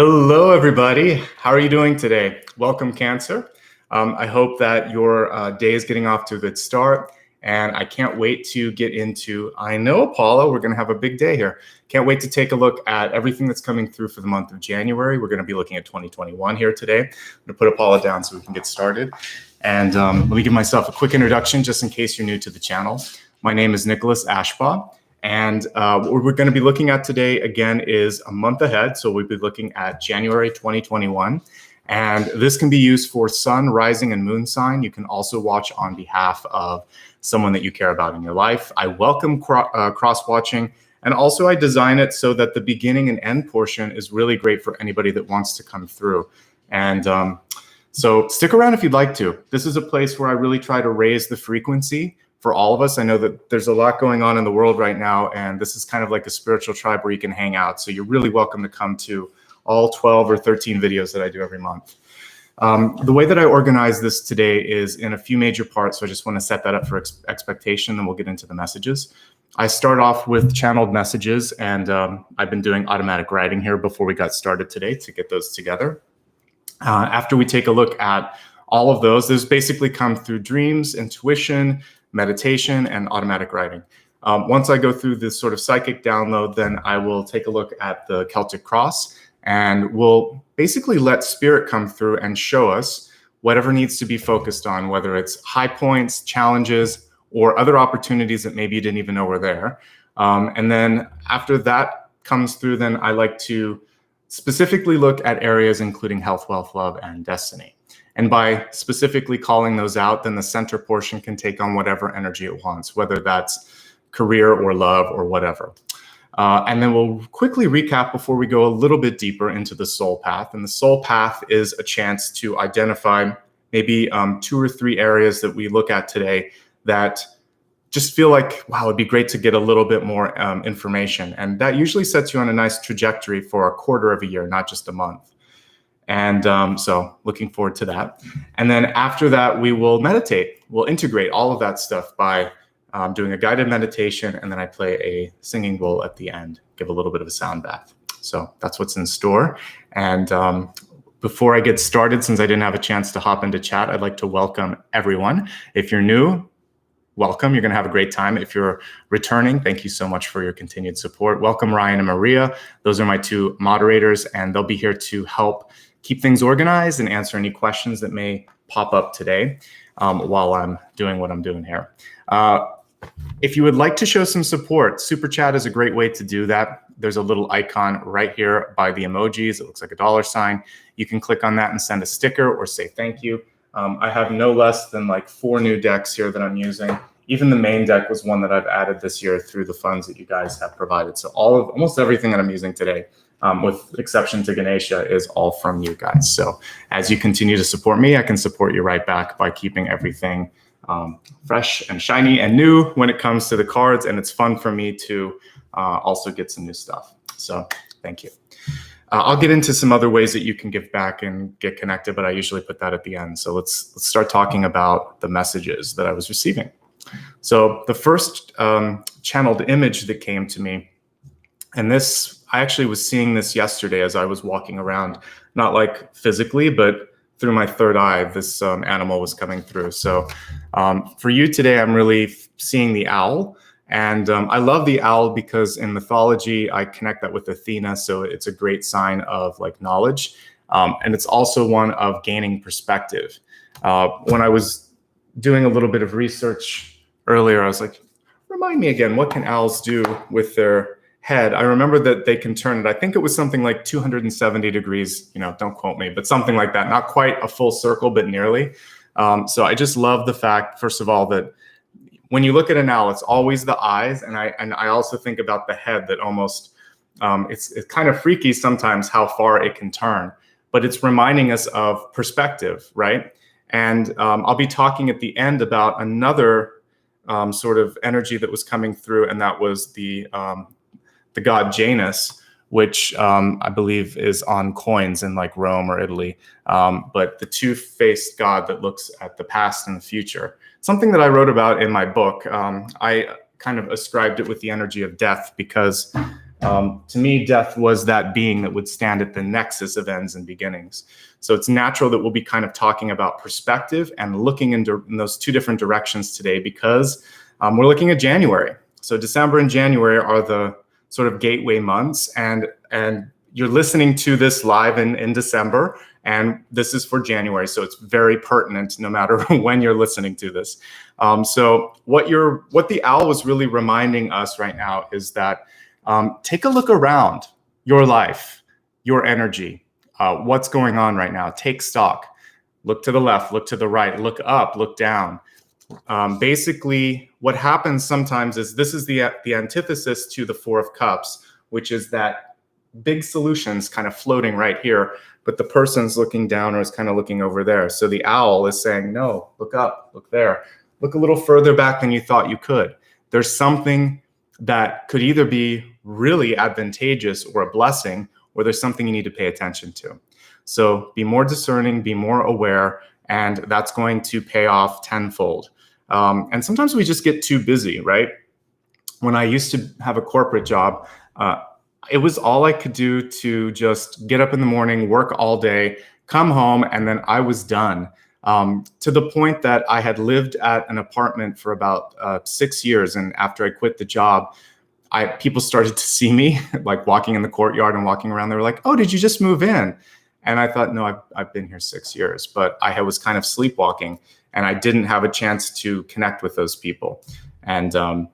Hello, everybody. How are you doing today? Welcome, Cancer. I hope that your day is getting off to a good start, and I can't wait to get into, I know, Paula, we're going to have a big day here. Can't wait to take a look at everything that's coming through for the month of January. We're going to be looking at 2021 here today. I'm going to put a Paula down so we can get started. And let me give myself a quick introduction just in case you're new to the channel. My name is Nicholas Ashbaugh. And what we're going to be looking at today, again, is a month ahead. So we'll be looking at January 2021. And this can be used for sun, rising, and moon sign. You can also watch on behalf of someone that you care about in your life. I welcome cross-watching. And also I design it so that the beginning and end portion is really great for anybody that wants to come through. And so stick around if you'd like to. This is a place where I really try to raise the frequency for all of us. I know that there's a lot going on in the world right now, and this is kind of like a spiritual tribe where you can hang out. So you're really welcome to come to all 12 or 13 videos that I do every month. The way that I organize this today is in a few major parts. So I just want to set that up for expectation, then we'll get into the messages. I start off with channeled messages, and I've been doing automatic writing here before we got started today to get those together. After we take a look at all of those basically come through dreams, intuition, meditation, and automatic writing. Once I go through this sort of psychic download, then I will take a look at the Celtic Cross, and we'll basically let spirit come through and show us whatever needs to be focused on, whether it's high points, challenges, or other opportunities that maybe you didn't even know were there. And then after that comes through, then I like to specifically look at areas including health, wealth, love, and destiny. And by specifically calling those out, then the center portion can take on whatever energy it wants, whether that's career or love or whatever. And then we'll quickly recap before we go a little bit deeper into the soul path. And the soul path is a chance to identify maybe 2 or 3 areas that we look at today that just feel like, wow, it'd be great to get a little bit more information. And that usually sets you on a nice trajectory for a quarter of a year, not just a month. And so looking forward to that. And then after that, we will meditate. We'll integrate all of that stuff by doing a guided meditation. And then I play a singing bowl at the end, give a little bit of a sound bath. So that's what's in store. And before I get started, since I didn't have a chance to hop into chat, I'd like to welcome everyone. If you're new, welcome. You're going to have a great time. If you're returning, thank you so much for your continued support. Welcome, Ryan and Maria. Those are my 2 moderators, and they'll be here to help keep things organized and answer any questions that may pop up today while I'm doing what I'm doing here. If you would like to show some support, Super Chat is a great way to do that. There's a little icon right here by the emojis. It looks like a $sign. You can click on that and send a sticker or say thank you. I have no less than like 4 new decks here that I'm using. Even the main deck was one that I've added this year through the funds that you guys have provided. So almost everything that I'm using today, with exception to Ganesha, is all from you guys. So as you continue to support me, I can support you right back by keeping everything fresh and shiny and new when it comes to the cards. And it's fun for me to also get some new stuff. So thank you. I'll get into some other ways that you can give back and get connected, but I usually put that at the end. So let's start talking about the messages that I was receiving. So the first channeled image that came to me, and this, I actually was seeing this yesterday as I was walking around, not like physically, but through my third eye, this animal was coming through. So for you today, I'm really seeing the owl. And I love the owl because in mythology, I connect that with Athena. So it's a great sign of like knowledge. And it's also one of gaining perspective. When I was doing a little bit of research earlier, I was like, remind me again, what can owls do with their head? I remember that they can turn it. I think it was something like 270 degrees, don't quote me, but something like that. Not quite a full circle, but nearly. So I just love the fact, first of all, that when you look at an owl, it's always the eyes. And I also think about the head that almost, it's kind of freaky sometimes how far it can turn, but it's reminding us of perspective, right? And I'll be talking at the end about another sort of energy that was coming through, and that was the god Janus, which I believe is on coins in like Rome or Italy, but the 2-faced god that looks at the past and the future. Something that I wrote about in my book. I kind of ascribed it with the energy of death because To me, death was that being that would stand at the nexus of ends and beginnings. So it's natural that we'll be kind of talking about perspective and looking in those two different directions today, because we're looking at January. So December and January are the sort of gateway months, and you're listening to this live in December, and this is for January, so it's very pertinent no matter when you're listening to this. So what the owl was really reminding us right now is that take a look around your life, your energy, what's going on right now. Take stock. Look to the left, look to the right, look up, look down. Basically, what happens sometimes is this is the antithesis to the Four of Cups, which is that big solutions kind of floating right here, but the person's looking down or is kind of looking over there. So the owl is saying, no, look up, look there, look a little further back than you thought you could. There's something that could either be really advantageous or a blessing, or there's something you need to pay attention to. So be more discerning, be more aware, and that's going to pay off tenfold. And sometimes we just get too busy, right? When I used to have a corporate job, it was all I could do to just get up in the morning, work all day, come home, and then I was done. To the point that I had lived at an apartment for about 6 years. And after I quit the job, people started to see me like walking in the courtyard and walking around. They were like, oh, did you just move in? And I thought, no, I've been here 6 years, but I was kind of sleepwalking and I didn't have a chance to connect with those people. And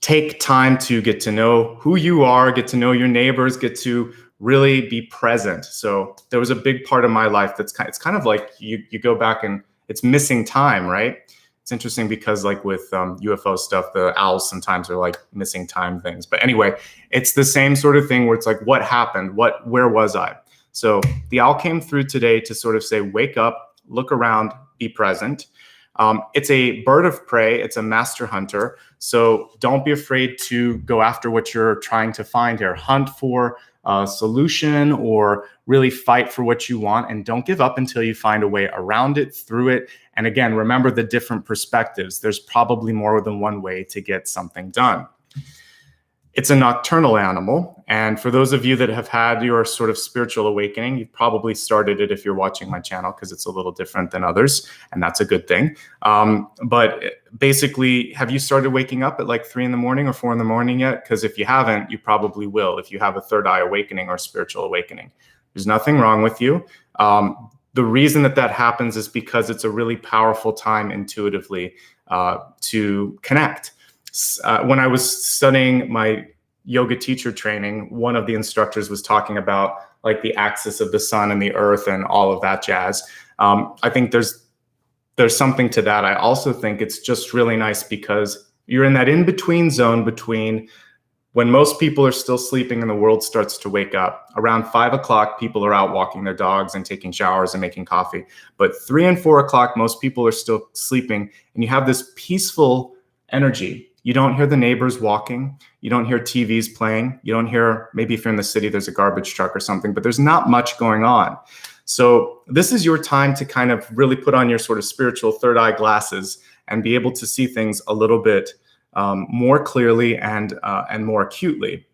take time to get to know who you are, get to know your neighbors, get to really be present. So there was a big part of my life it's kind of like you go back and it's missing time, right? It's interesting because like with UFO stuff, the owls sometimes are like missing time things. But anyway, it's the same sort of thing where it's like, what happened? Where was I? So the owl came through today to sort of say, wake up, look around, be present. It's a bird of prey. It's a master hunter. So don't be afraid to go after what you're trying to find here. Hunt for a solution or really fight for what you want, and don't give up until you find a way around it, through it. And again, remember the different perspectives. There's probably more than one way to get something done. It's a nocturnal animal. And for those of you that have had your sort of spiritual awakening, you've probably started it if you're watching my channel, because it's a little different than others, and that's a good thing. But basically, have you started waking up at like 3 in the morning or 4 in the morning yet? Because if you haven't, you probably will if you have a third eye awakening or spiritual awakening. There's nothing wrong with you. The reason that happens is because it's a really powerful time intuitively to connect. When I was studying my yoga teacher training, one of the instructors was talking about like the axis of the sun and the earth and all of that jazz. I think there's something to that. I also think it's just really nice because you're in that in-between zone between when most people are still sleeping and the world starts to wake up. Around 5 o'clock, people are out walking their dogs and taking showers and making coffee. But 3 and 4 o'clock, most people are still sleeping, and you have this peaceful energy. You don't hear the neighbors walking. You don't hear TVs playing. You don't hear, maybe if you're in the city, there's a garbage truck or something, but there's not much going on. So this is your time to kind of really put on your sort of spiritual third eye glasses and be able to see things a little bit more clearly and more acutely.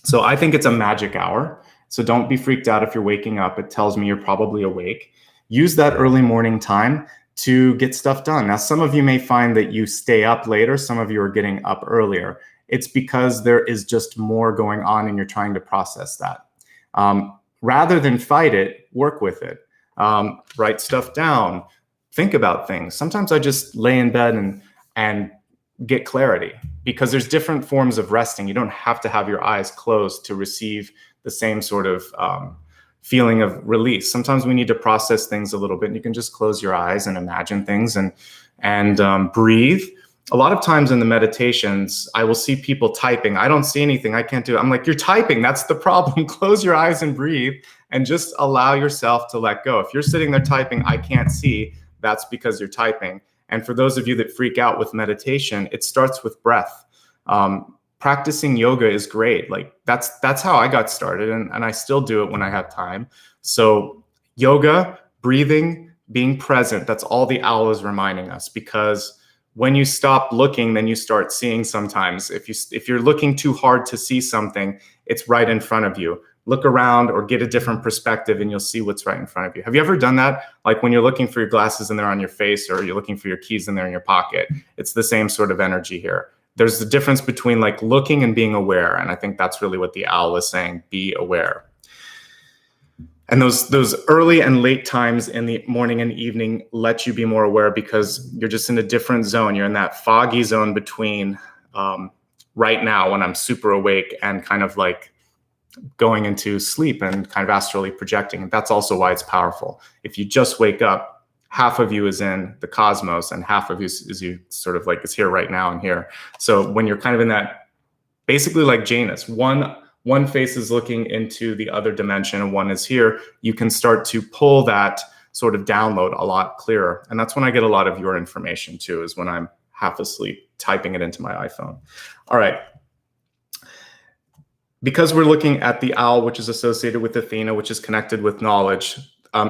So I think it's a magic hour. So don't be freaked out if you're waking up. It tells me you're probably awake. Use that early morning time to get stuff done. Now, some of you may find that you stay up later. Some of you are getting up earlier. It's because there is just more going on and you're trying to process that. Rather than fight it, work with it. Write stuff down. Think about things. Sometimes I just lay in bed and get clarity, because there's different forms of resting. You don't have to have your eyes closed to receive the same sort of feeling of release. Sometimes we need to process things a little bit, and you can just close your eyes and imagine things and breathe. A lot of times in the meditations, I will see people typing. I don't see anything. I can't do it. I'm like, you're typing. That's the problem. Close your eyes and breathe and just allow yourself to let go. If you're sitting there typing, I can't see, that's because you're typing. And for those of you that freak out with meditation, it starts with breath. Practicing yoga is great. Like that's how I got started, and I still do it when I have time. So yoga, breathing, being present, that's all the owl is reminding us, because when you stop looking, then you start seeing sometimes. If you're looking too hard to see something, it's right in front of you. Look around or get a different perspective and you'll see what's right in front of you. Have you ever done that? Like when you're looking for your glasses and they're on your face, or you're looking for your keys and they're in your pocket. It's the same sort of energy here. There's the difference between like looking and being aware. And I think that's really what the owl is saying, be aware. And those early and late times in the morning and evening let you be more aware because you're just in a different zone. You're in that foggy zone between right now when I'm super awake and kind of like going into sleep and kind of astrally projecting. That's also why it's powerful. If you just wake up, half of you is in the cosmos and half of you is you sort of like is here right now and here. So when you're kind of in that, basically like Janus, one face is looking into the other dimension and one is here, you can start to pull that sort of download a lot clearer. And that's when I get a lot of your information too, is when I'm half asleep typing it into my iPhone. All right. Because we're looking at the owl, which is associated with Athena, which is connected with knowledge,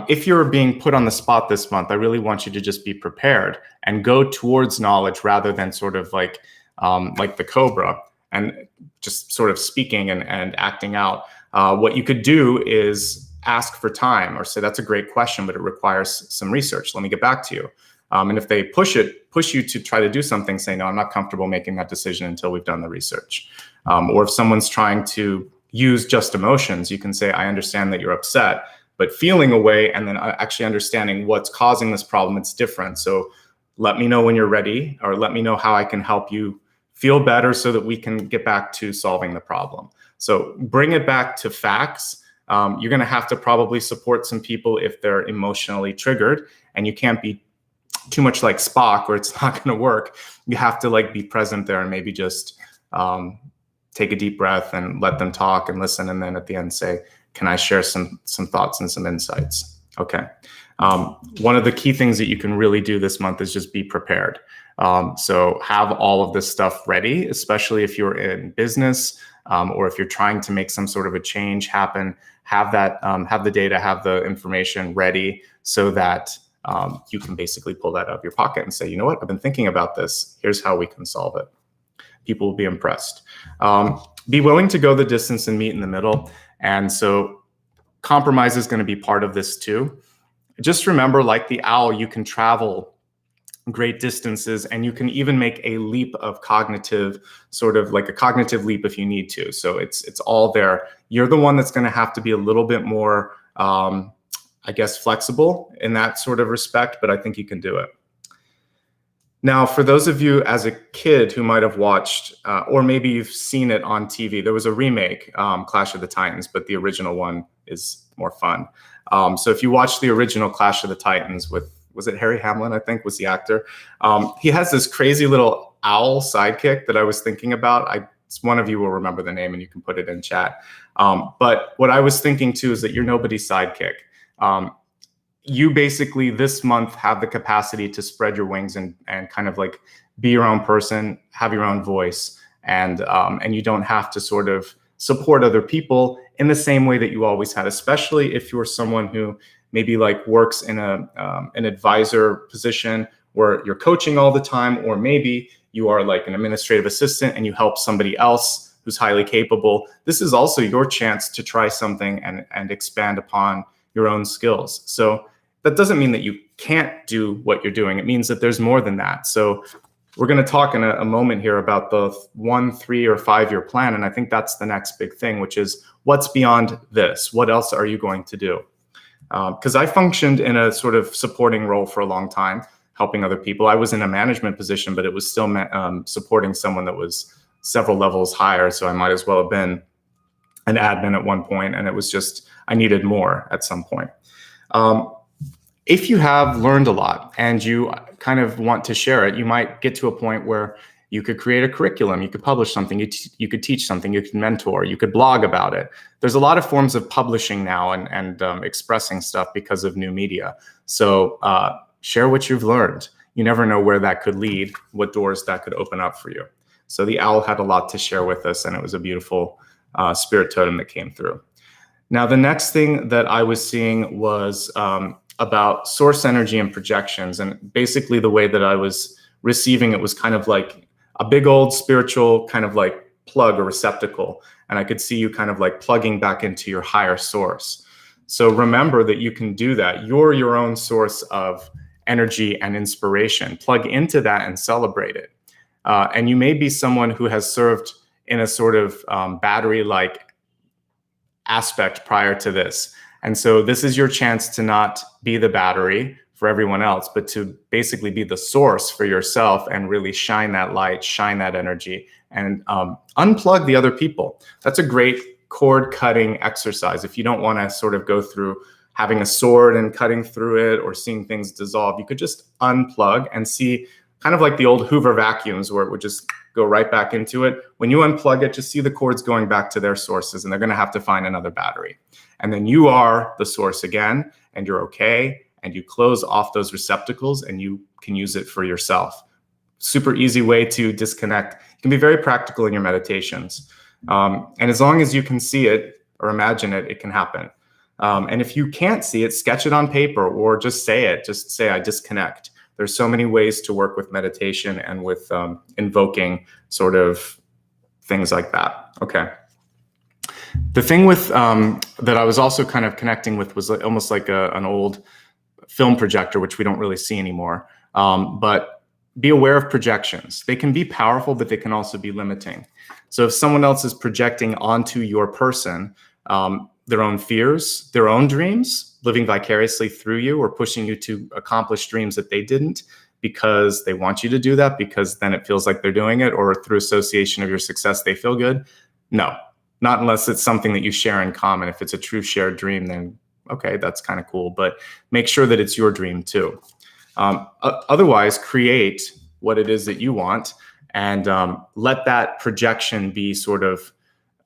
if you're being put on the spot this month, I really want you to just be prepared and go towards knowledge rather than sort of like the cobra and just sort of speaking and acting out. What you could do is ask for time or say, that's a great question, but it requires some research. Let me get back to you. And if they push you to try to do something, say, no, I'm not comfortable making that decision until we've done the research. Or if someone's trying to use just emotions, you can say, I understand that you're upset, but feeling a way and then actually understanding what's causing this problem, it's different. So let me know when you're ready, or let me know how I can help you feel better so that we can get back to solving the problem. So bring it back to facts. You're going to have to probably support some people if they're emotionally triggered, and you can't be too much like Spock or it's not going to work. You have to like be present there and maybe just take a deep breath and let them talk and listen. And then at the end say, can I share some thoughts and some insights? Okay. One of the key things that you can really do this month is just be prepared. So have all of this stuff ready, especially if you're in business or if you're trying to make some sort of a change happen. Have that, have the data, have the information ready so that you can basically pull that out of your pocket and say, you know what, I've been thinking about this. Here's how we can solve it. People will be impressed. Be willing to go the distance and meet in the middle. And so compromise is going to be part of this too. Just remember, like the owl, you can travel great distances and you can even make a leap of cognitive, sort of like a cognitive leap if you need to. So it's all there. You're the one that's going to have to be a little bit more, I guess, flexible in that sort of respect, but I think you can do it. Now, for those of you as a kid who might have watched, or maybe you've seen it on TV, there was a remake, Clash of the Titans, but the original one is more fun. So if you watch the original Clash of the Titans with, was it Harry Hamlin, I think was the actor? He has this crazy little owl sidekick that I was thinking about. One of you will remember the name and you can put it in chat. But what I was thinking too is that you're nobody's sidekick. You basically this month have the capacity to spread your wings and kind of like be your own person, have your own voice, and you don't have to sort of support other people in the same way that you always had, especially if you're someone who maybe like works in an advisor position where you're coaching all the time, or maybe you are like an administrative assistant and you help somebody else who's highly capable. This is also your chance to try something and expand upon your own skills. So that doesn't mean that you can't do what you're doing. It means that there's more than that. So we're going to talk in a moment here about the 1, 3, or 5 year plan. And I think that's the next big thing, which is what's beyond this? What else are you going to do? Because I functioned in a sort of supporting role for a long time, helping other people. I was in a management position, but it was still supporting someone that was several levels higher. So I might as well have been an admin at one point. And it was just, I needed more at some point. If you have learned a lot and you kind of want to share it, you might get to a point where you could create a curriculum, you could publish something, you could teach something, you could mentor, you could blog about it. There's a lot of forms of publishing now and expressing stuff because of new media. So share what you've learned. You never know where that could lead, what doors that could open up for you. So the owl had a lot to share with us, and it was a beautiful spirit totem that came through. Now, the next thing that I was seeing was about source energy and projections. And basically the way that I was receiving it was kind of like a big old spiritual kind of like plug or receptacle. And I could see you kind of like plugging back into your higher source. So remember that you can do that. You're your own source of energy and inspiration. Plug into that and celebrate it. And you may be someone who has served in a sort of battery-like aspect prior to this. And so this is your chance to not be the battery for everyone else, but to basically be the source for yourself and really shine that light, shine that energy, and unplug the other people. That's a great cord cutting exercise. If you don't want to sort of go through having a sword and cutting through it or seeing things dissolve, you could just unplug and see, kind of like the old Hoover vacuums where it would just go right back into it. When you unplug it, just see the cords going back to their sources, and they're going to have to find another battery. And then you are the source again, and you're okay, and you close off those receptacles and you can use it for yourself. Super easy way to disconnect. You can be very practical in your meditations. And as long as you can see it or imagine it, it can happen. And if you can't see it, sketch it on paper or just say it. Just say, I disconnect. There's so many ways to work with meditation and with invoking sort of things like that. Okay. The thing with that I was also kind of connecting with was almost like an old film projector, which we don't really see anymore. But be aware of projections. They can be powerful, but they can also be limiting. So if someone else is projecting onto your person their own fears, their own dreams, living vicariously through you, or pushing you to accomplish dreams that they didn't because they want you to do that, because then it feels like they're doing it, or through association of your success, they feel good. No, not unless it's something that you share in common. If it's a true shared dream, then okay, that's kind of cool, but make sure that it's your dream too. Otherwise, create what it is that you want, and let that projection be sort of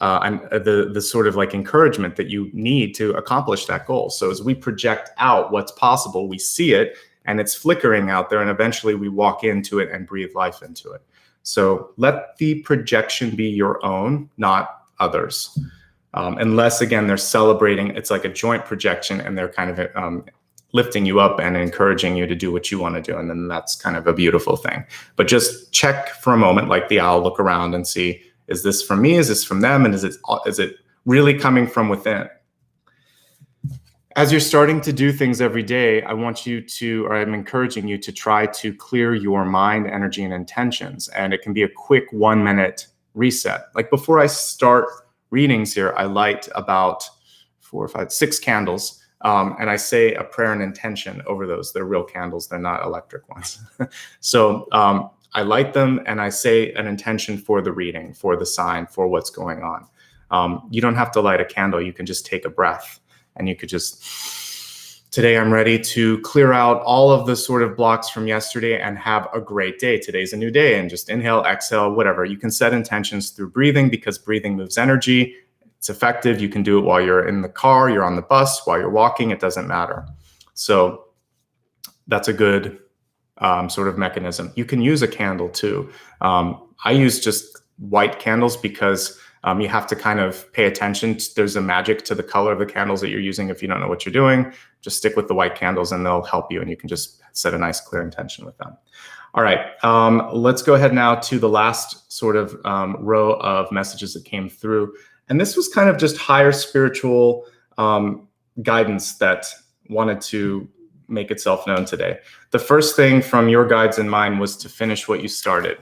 the sort of like encouragement that you need to accomplish that goal. So as we project out what's possible, we see it and it's flickering out there, and eventually we walk into it and breathe life into it. So let the projection be your own, not others. Unless, again, they're celebrating, it's like a joint projection and they're kind of lifting you up and encouraging you to do what you want to do. And then that's kind of a beautiful thing. But just check for a moment, like the owl, look around and see, is this from me? Is this from them? And is it really coming from within? As you're starting to do things every day, I want you to, or I'm encouraging you to try to clear your mind, energy, and intentions. And it can be a quick 1-minute reset. Like before I start readings here, I light about 4, 5, 6 candles. And I say a prayer and intention over those. They're real candles. They're not electric ones. So I light them and I say an intention for the reading, for the sign, for what's going on. You don't have to light a candle. You can just take a breath and you could just, today I'm ready to clear out all of the sort of blocks from yesterday and have a great day. Today's a new day, and just inhale, exhale, whatever. You can set intentions through breathing because breathing moves energy. It's effective. You can do it while you're in the car, you're on the bus, while you're walking, it doesn't matter. So that's a good sort of mechanism. You can use a candle too. I use just white candles because you have to kind of pay attention. There's a magic to the color of the candles that you're using. If you don't know what you're doing, just stick with the white candles and they'll help you, and you can just set a nice clear intention with them. All right, let's go ahead now to the last sort of row of messages that came through. And this was kind of just higher spiritual guidance that wanted to make itself known today. The first thing from your guides and mine was to finish what you started.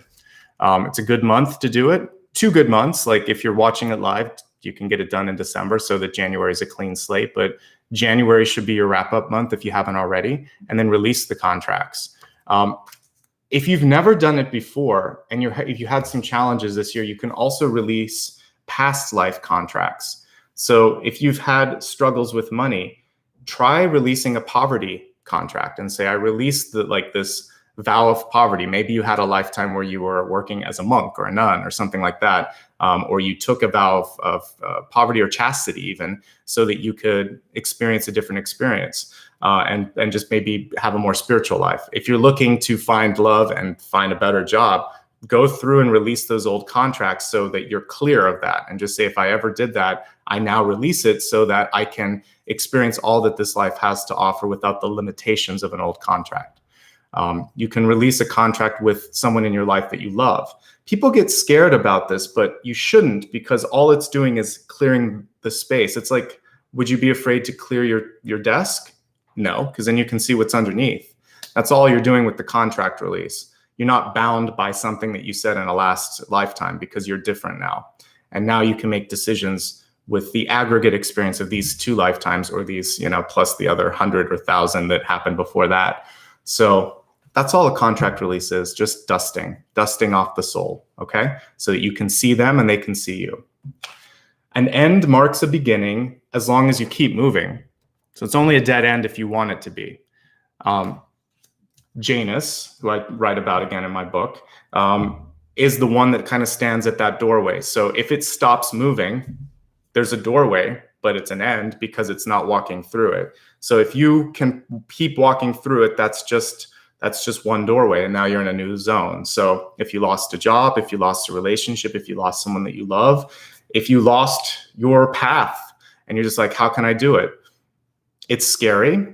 It's a good month to do it. 2 good months. Like if you're watching it live, you can get it done in December so that January is a clean slate. But January should be your wrap-up month if you haven't already, and then release the contracts. If you've never done it before and if you had some challenges this year, you can also release past life contracts. So if you've had struggles with money, try releasing a poverty contract and say, I released this vow of poverty. Maybe you had a lifetime where you were working as a monk or a nun or something like that. Or you took a vow of poverty or chastity even, so that you could experience a different experience and just maybe have a more spiritual life. If you're looking to find love and find a better job, go through and release those old contracts so that you're clear of that, and just say, if I ever did that, I now release it so that I can experience all that this life has to offer without the limitations of an old contract. You can release a contract with someone in your life that you love. People get scared about this, but you shouldn't, because all it's doing is clearing the space. It's like, would you be afraid to clear your desk? No, because then you can see what's underneath. That's all you're doing with the contract release. You're not bound by something that you said in a last lifetime, because you're different now. And now you can make decisions with the aggregate experience of these 2 lifetimes, or these, plus the other 100 or 1,000 that happened before that. So that's all a contract release is, just dusting off the soul, okay? So that you can see them and they can see you. An end marks a beginning as long as you keep moving. So it's only a dead end if you want it to be. Janus, who I write about again in my book, is the one that kind of stands at that doorway. So if it stops moving, there's a doorway, but it's an end because it's not walking through it. So if you can keep walking through it, that's just one doorway, and now you're in a new zone. So if you lost a job, if you lost a relationship, if you lost someone that you love, if you lost your path and you're just like, how can I do it? It's scary.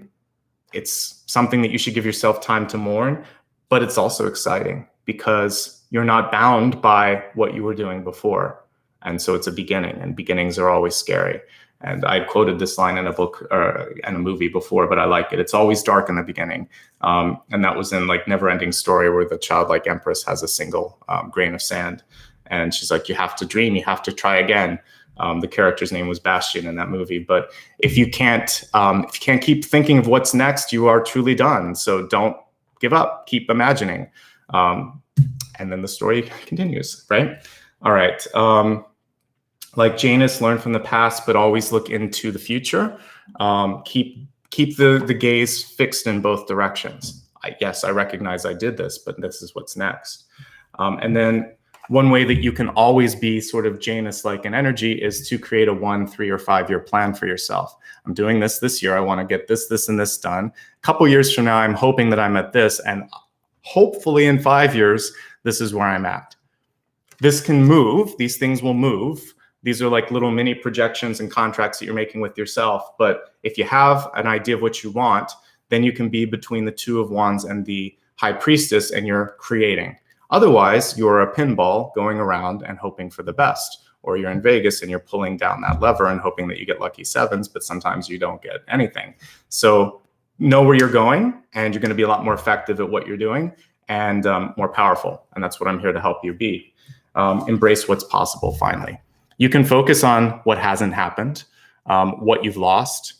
It's something that you should give yourself time to mourn, but it's also exciting because you're not bound by what you were doing before. And so it's a beginning, and beginnings are always scary. And I quoted this line in a book or in a movie before, but I like it. It's always dark in the beginning. And that was in like Never Ending Story, where the childlike empress has a single grain of sand. And she's like, you have to dream, you have to try again. The character's name was Bastian in that movie. But if you can't keep thinking of what's next, you are truly done. So don't give up, keep imagining. And then the story continues, right? All right. Like Janus, learn from the past, but always look into the future. Keep the gaze fixed in both directions. Yes, I recognize I did this, but this is what's next. And then one way that you can always be sort of Janus-like in energy is to create a 1, 3, or 5-year plan for yourself. I'm doing this year. I want to get this, and this done. A couple years from now, I'm hoping that I'm at this, and hopefully in 5 years, this is where I'm at. This can move. These things will move. These are like little mini projections and contracts that you're making with yourself. But if you have an idea of what you want, then you can be between the 2 of Wands and the High Priestess, and you're creating. Otherwise, you're a pinball going around and hoping for the best. Or you're in Vegas and you're pulling down that lever and hoping that you get lucky 7s, but sometimes you don't get anything. So know where you're going, and you're going to be a lot more effective at what you're doing, and more powerful. And that's what I'm here to help you be. Embrace what's possible, finally. You can focus on what hasn't happened, what you've lost.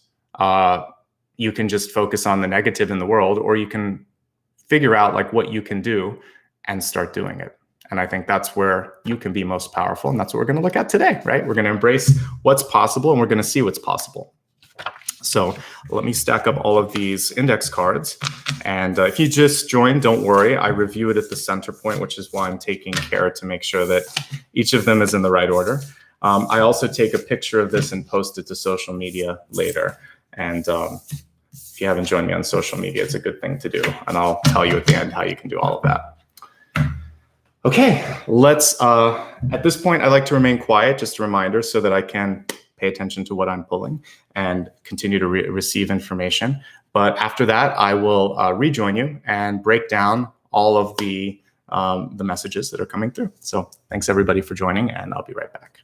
You can just focus on the negative in the world, or you can figure out like what you can do and start doing it. And I think that's where you can be most powerful. And that's what we're going to look at today, right? We're going to embrace what's possible, and we're going to see what's possible. So let me stack up all of these index cards. And if you just joined, don't worry. I review it at the center point, which is why I'm taking care to make sure that each of them is in the right order. I also take a picture of this and post it to social media later. And if you haven't joined me on social media, it's a good thing to do. And I'll tell you at the end how you can do all of that. Okay, let's, at this point, I like to remain quiet, just a reminder, so that I can pay attention to what I'm pulling and continue to receive information. But after that, I will rejoin you and break down all of the messages that are coming through. So thanks everybody for joining, and I'll be right back.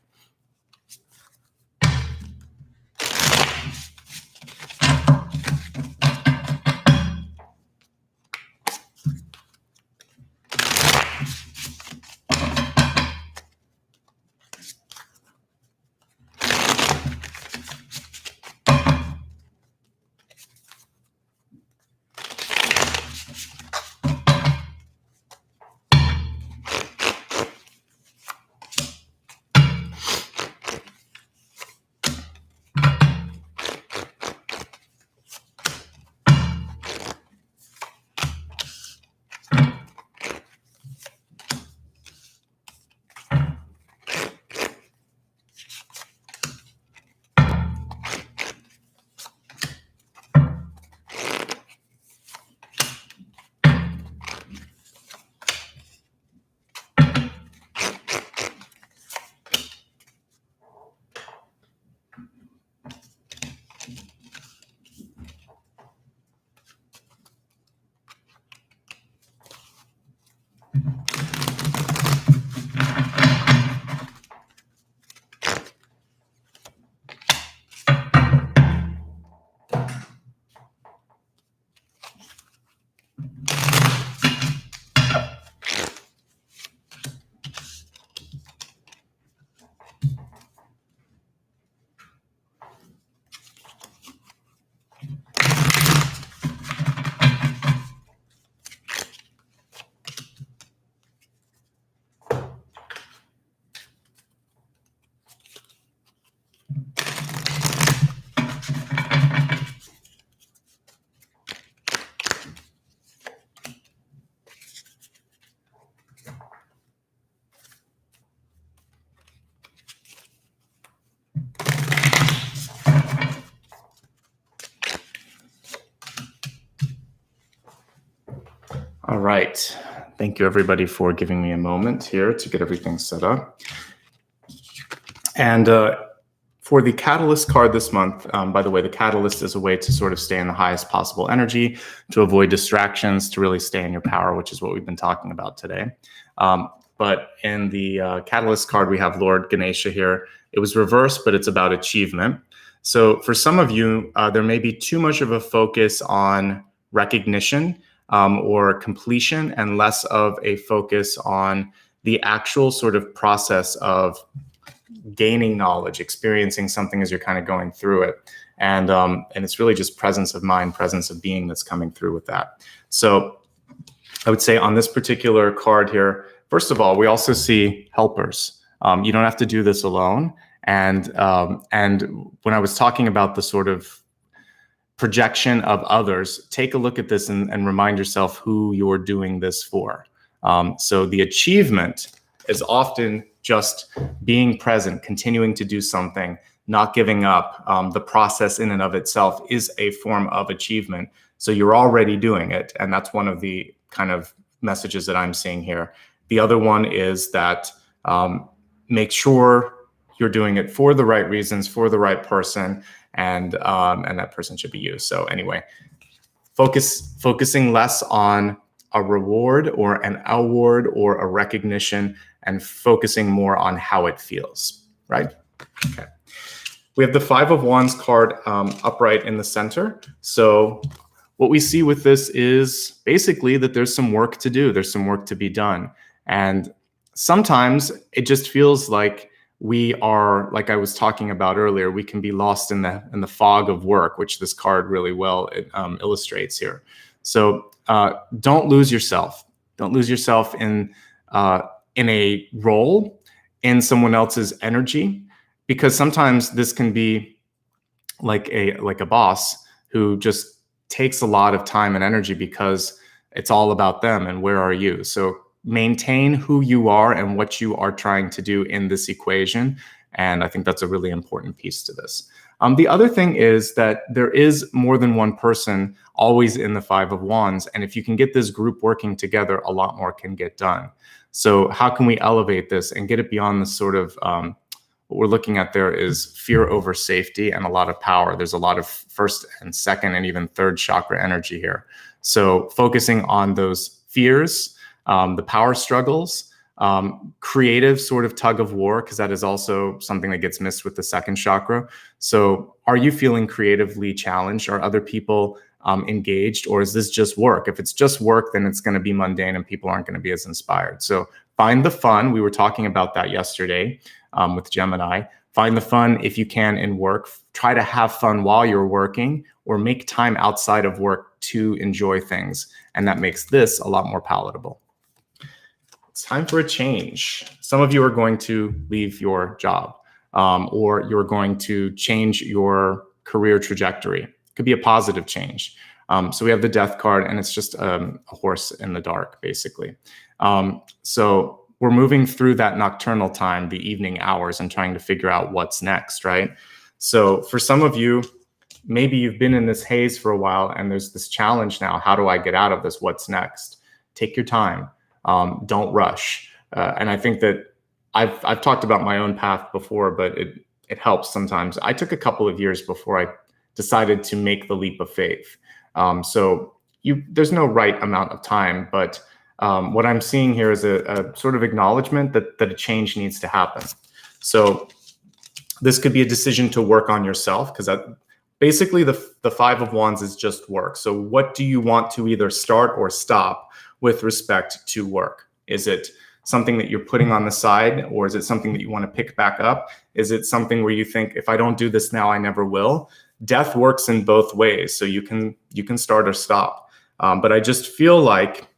All right. Thank you, everybody, for giving me a moment here to get everything set up. And for the Catalyst card this month, by the way, the Catalyst is a way to sort of stay in the highest possible energy, to avoid distractions, to really stay in your power, which is what we've been talking about today. But in the Catalyst card, we have Lord Ganesha here. It was reversed, but it's about achievement. So for some of you, there may be too much of a focus on recognition or completion and less of a focus on the actual sort of process of gaining knowledge, experiencing something as you're kind of going through it. And it's really just presence of mind, presence of being that's coming through with that. So I would say on this particular card here, first of all, we also see helpers. You don't have to do this alone. And when I was talking about the sort of projection of others, take a look at this and remind yourself who you're doing this for. So the achievement is often just being present, continuing to do something, not giving up. The process in and of itself is a form of achievement. So you're already doing it. And that's one of the kind of messages that I'm seeing here. The other one is that make sure you're doing it for the right reasons, for the right person, and that person should be you. So anyway, focusing less on a reward or an award or a recognition and focusing more on how it feels, right? Okay. We have the Five of Wands card upright in the center. So what we see with this is basically that there's some work to do. There's some work to be done. And sometimes it just feels like we are, like I was talking about earlier, we can be lost in the fog of work, which this card really well illustrates here. So don't lose yourself. Don't lose yourself in a role, in someone else's energy, because sometimes this can be like a boss who just takes a lot of time and energy because it's all about them and where are you. So maintain who you are and what you are trying to do in this equation. And I think that's a really important piece to this. The other thing is that there is more than one person always in the Five of Wands. And if you can get this group working together, a lot more can get done. So how can we elevate this and get it beyond the sort of, what we're looking at there is fear over safety and a lot of power. There's a lot of first and second and even third chakra energy here. So focusing on those fears, the power struggles, creative sort of tug of war, because that is also something that gets missed with the second chakra. So are you feeling creatively challenged? Are other people engaged, or is this just work? If it's just work, then it's going to be mundane and people aren't going to be as inspired. So find the fun. We were talking about that yesterday with Gemini. Find the fun if you can in work. Try to have fun while you're working, or make time outside of work to enjoy things. And that makes this a lot more palatable. It's time for a change. Some of you are going to leave your job, or you're going to change your career trajectory. It could be a positive change. So we have the Death card, and it's just a horse in the dark, basically. So we're moving through that nocturnal time, the evening hours, and trying to figure out what's next, right? So for some of you, maybe you've been in this haze for a while, and there's this challenge now. How do I get out of this? What's next? Take your time. Don't rush. And I think that I've talked about my own path before, but it helps sometimes. I took a couple of years before I decided to make the leap of faith. So there's no right amount of time, but what I'm seeing here is a sort of acknowledgement that a change needs to happen. So this could be a decision to work on yourself, because basically the Five of Wands is just work. So what do you want to either start or stop with respect to work? Is it something that you're putting on the side, or is it something that you want to pick back up? Is it something where you think, if I don't do this now, I never will? Death works in both ways. So you can start or stop. But I just feel like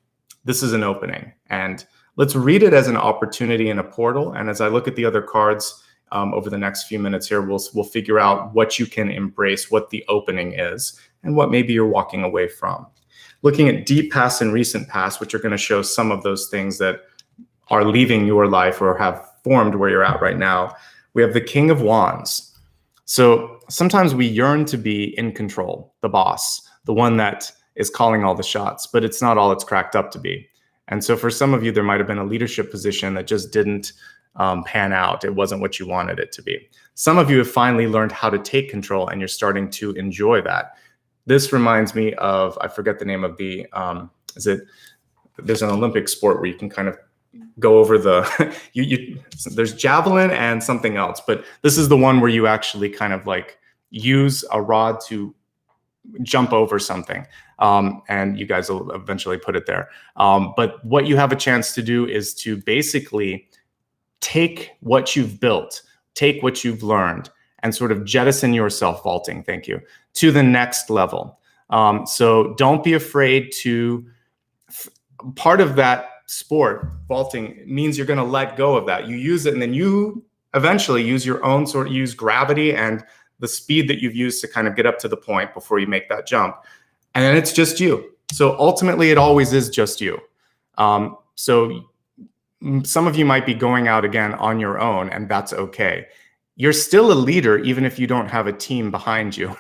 this is an opening, and let's read it as an opportunity and a portal. And as I look at the other cards over the next few minutes here, we'll figure out what you can embrace, what the opening is, and what maybe you're walking away from. Looking at deep past and recent past, which are going to show some of those things that are leaving your life or have formed where you're at right now. We have the King of Wands. So sometimes we yearn to be in control, the boss, the one that is calling all the shots, but it's not all it's cracked up to be. And so for some of you, there might have been a leadership position that just didn't pan out. It wasn't what you wanted it to be. Some of you have finally learned how to take control, and you're starting to enjoy that. This reminds me of, I forget the name of the, there's an Olympic sport where you can kind of go over the, there's javelin and something else, but this is the one where you actually kind of like use a rod to jump over something. And you guys will eventually put it there. But what you have a chance to do is to basically take what you've built, take what you've learned, and sort of jettison yourself, vaulting, thank you, to the next level. So don't be afraid to, part of that sport, vaulting, means you're going to let go of that. You use it, and then you eventually use your own use gravity and the speed that you've used to kind of get up to the point before you make that jump. And then it's just you. So ultimately, it always is just you. So some of you might be going out again on your own, and that's okay. You're still a leader, even if you don't have a team behind you.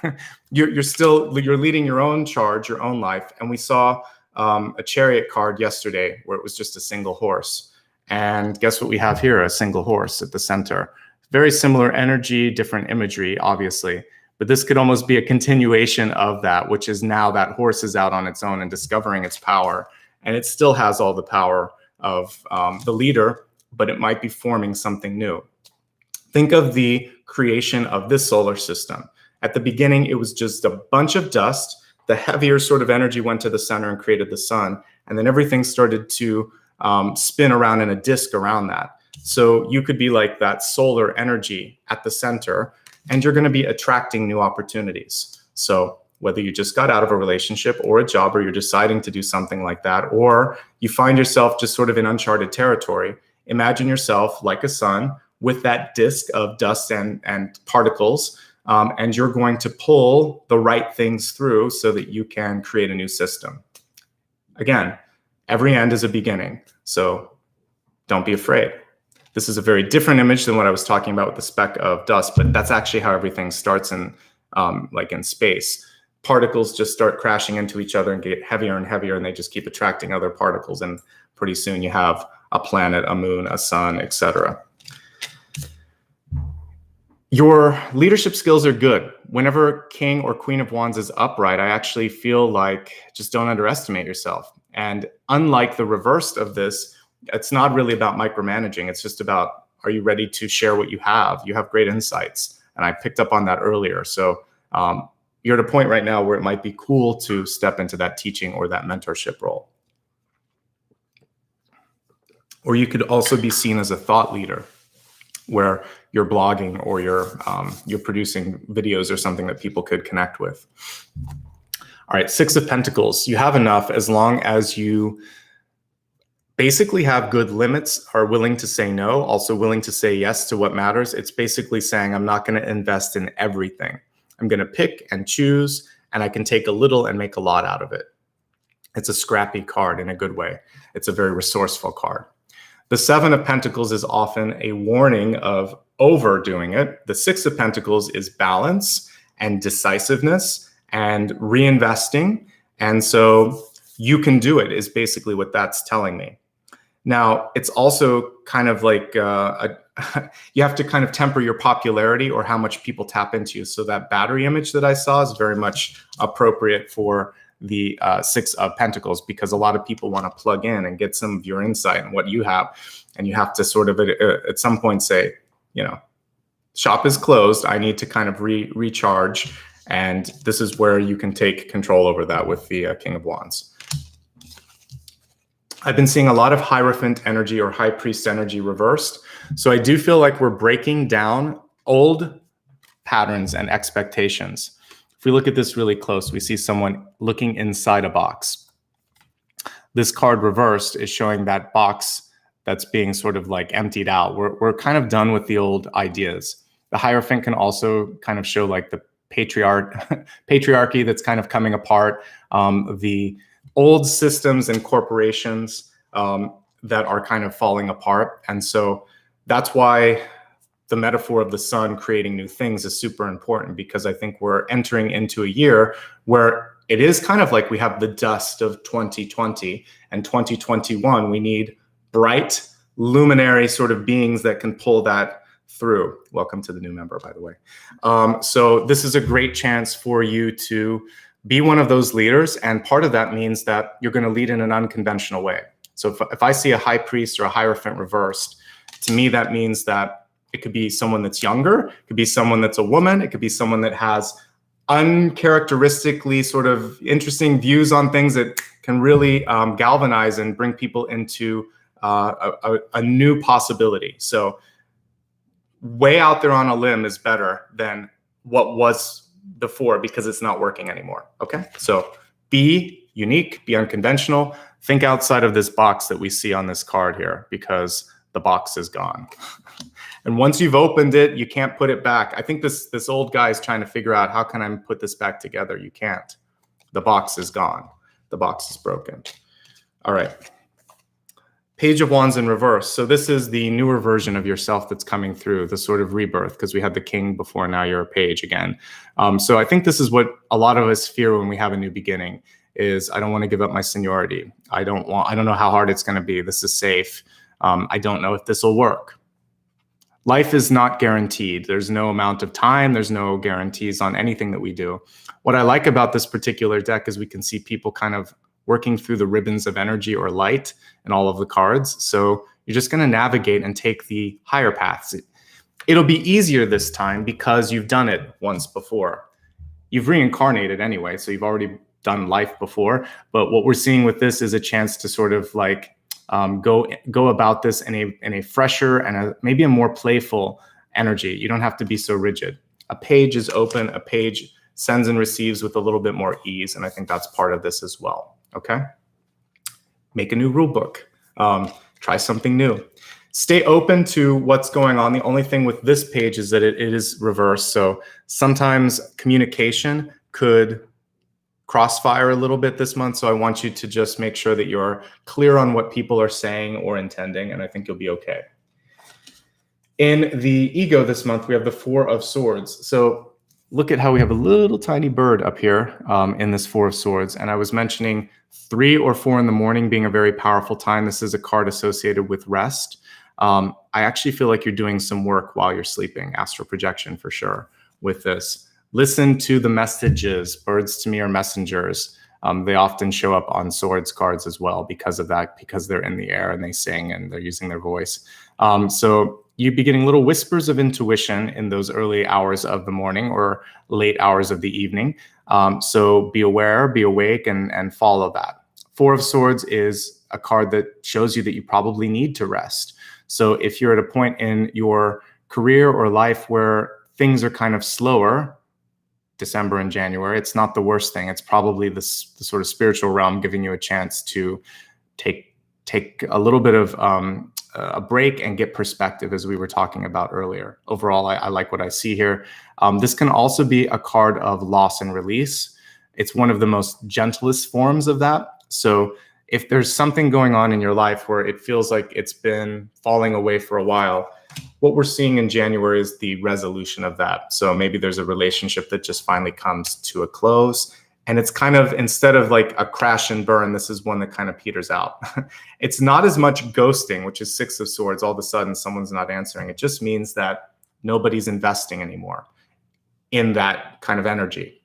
you're leading your own charge, your own life. And we saw a chariot card yesterday where it was just a single horse. And guess what we have here? A single horse at the center. Very similar energy, different imagery, obviously. But this could almost be a continuation of that, which is now that horse is out on its own and discovering its power. And it still has all the power of the leader, but it might be forming something new. Think of the creation of this solar system. At the beginning, it was just a bunch of dust. The heavier sort of energy went to the center and created the sun. And then everything started to spin around in a disk around that. So you could be like that solar energy at the center, and you're going to be attracting new opportunities. So whether you just got out of a relationship or a job, or you're deciding to do something like that, or you find yourself just sort of in uncharted territory, imagine yourself like a sun with that disk of dust and particles, and you're going to pull the right things through so that you can create a new system. Again, every end is a beginning, so don't be afraid. This is a very different image than what I was talking about with the speck of dust, but that's actually how everything starts in, like in space. Particles just start crashing into each other and get heavier and heavier, and they just keep attracting other particles, and pretty soon you have a planet, a moon, a sun, etc. Your leadership skills are good. Whenever King or Queen of Wands is upright, I actually feel like just don't underestimate yourself. And unlike the reverse of this, it's not really about micromanaging. It's just about, are you ready to share what you have? You have great insights. And I picked up on that earlier. So you're at a point right now where it might be cool to step into that teaching or that mentorship role. Or you could also be seen as a thought leader, where you're blogging or you're producing videos or something that people could connect with. All right, Six of Pentacles. You have enough as long as you basically have good limits, are willing to say no, also willing to say yes to what matters. It's basically saying, I'm not going to invest in everything. I'm going to pick and choose, and I can take a little and make a lot out of it. It's a scrappy card in a good way. It's a very resourceful card. The Seven of Pentacles is often a warning of overdoing it. The Six of Pentacles is balance and decisiveness and reinvesting. And so you can do it is basically what that's telling me. Now, it's also kind of like you have to kind of temper your popularity or how much people tap into you. So that battery image that I saw is very much appropriate for the Six of Pentacles, because a lot of people want to plug in and get some of your insight and what you have. And you have to sort of at some point say, you know, shop is closed. I need to kind of recharge. And this is where you can take control over that with the King of Wands. I've been seeing a lot of Hierophant energy or High Priest energy reversed. So I do feel like we're breaking down old patterns and expectations. If we look at this really close, we see someone looking inside a box. This card reversed is showing that box that's being sort of like emptied out. We're kind of done with the old ideas. The Hierophant can also kind of show like the patriarchy that's kind of coming apart, the old systems and corporations that are kind of falling apart. And so that's why the metaphor of the sun creating new things is super important, because I think we're entering into a year where it is kind of like we have the dust of 2020 and 2021. We need bright, luminary sort of beings that can pull that through. Welcome to the new member, by the way. So this is a great chance for you to be one of those leaders. And part of that means that you're going to lead in an unconventional way. So if I see a high priest or a hierophant reversed, to me, that means that it could be someone that's younger, it could be someone that's a woman, it could be someone that has uncharacteristically sort of interesting views on things that can really galvanize and bring people into a new possibility. So way out there on a limb is better than what was before because it's not working anymore. Okay, so be unique, be unconventional, think outside of this box that we see on this card here, because the box is gone. And once you've opened it, you can't put it back. I think this old guy is trying to figure out, how can I put this back together? You can't. The box is gone. The box is broken. All right. Page of Wands in reverse. So this is the newer version of yourself that's coming through, the sort of rebirth, because we had the king before, now you're a page again. So I think this is what a lot of us fear when we have a new beginning, is I don't want to give up my seniority. I don't know how hard it's going to be. This is safe. I don't know if this will work. Life is not guaranteed. There's no amount of time. There's no guarantees on anything that we do. What I like about this particular deck is we can see people kind of working through the ribbons of energy or light in all of the cards. So you're just going to navigate and take the higher paths. It'll be easier this time because you've done it once before. You've reincarnated anyway, so you've already done life before. But what we're seeing with this is a chance to sort of like go about this in a fresher and maybe a more playful energy. You don't have to be so rigid. A page is open. A page sends and receives with a little bit more ease, and I think that's part of this as well. Okay? Make a new rule book. Try something new. Stay open to what's going on. The only thing with this page is that it is reversed. So sometimes communication could crossfire a little bit this month. So I want you to just make sure that you're clear on what people are saying or intending, and I think you'll be okay. In the ego this month, we have the Four of Swords. So look at how we have a little tiny bird up here in this Four of Swords. And I was mentioning 3 or 4 in the morning being a very powerful time. This is a card associated with rest. I actually feel like you're doing some work while you're sleeping, astral projection for sure with this. Listen to the messages. Birds to me are messengers. They often show up on swords cards as well because of that, because they're in the air and they sing and they're using their voice. So you'd be getting little whispers of intuition in those early hours of the morning or late hours of the evening. So be aware, be awake, and follow that. Four of Swords is a card that shows you that you probably need to rest. So if you're at a point in your career or life where things are kind of slower, December and January, it's not the worst thing. It's probably the sort of spiritual realm giving you a chance to take a little bit of a break and get perspective, as we were talking about earlier. Overall, I like what I see here. This can also be a card of loss and release. It's one of the most gentlest forms of that. So if there's something going on in your life where it feels like it's been falling away for a while, what we're seeing in January is the resolution of that. So maybe there's a relationship that just finally comes to a close. And it's kind of, instead of like a crash and burn, this is one that kind of peters out. It's not as much ghosting, which is Six of Swords. All of a sudden, someone's not answering. It just means that nobody's investing anymore in that kind of energy.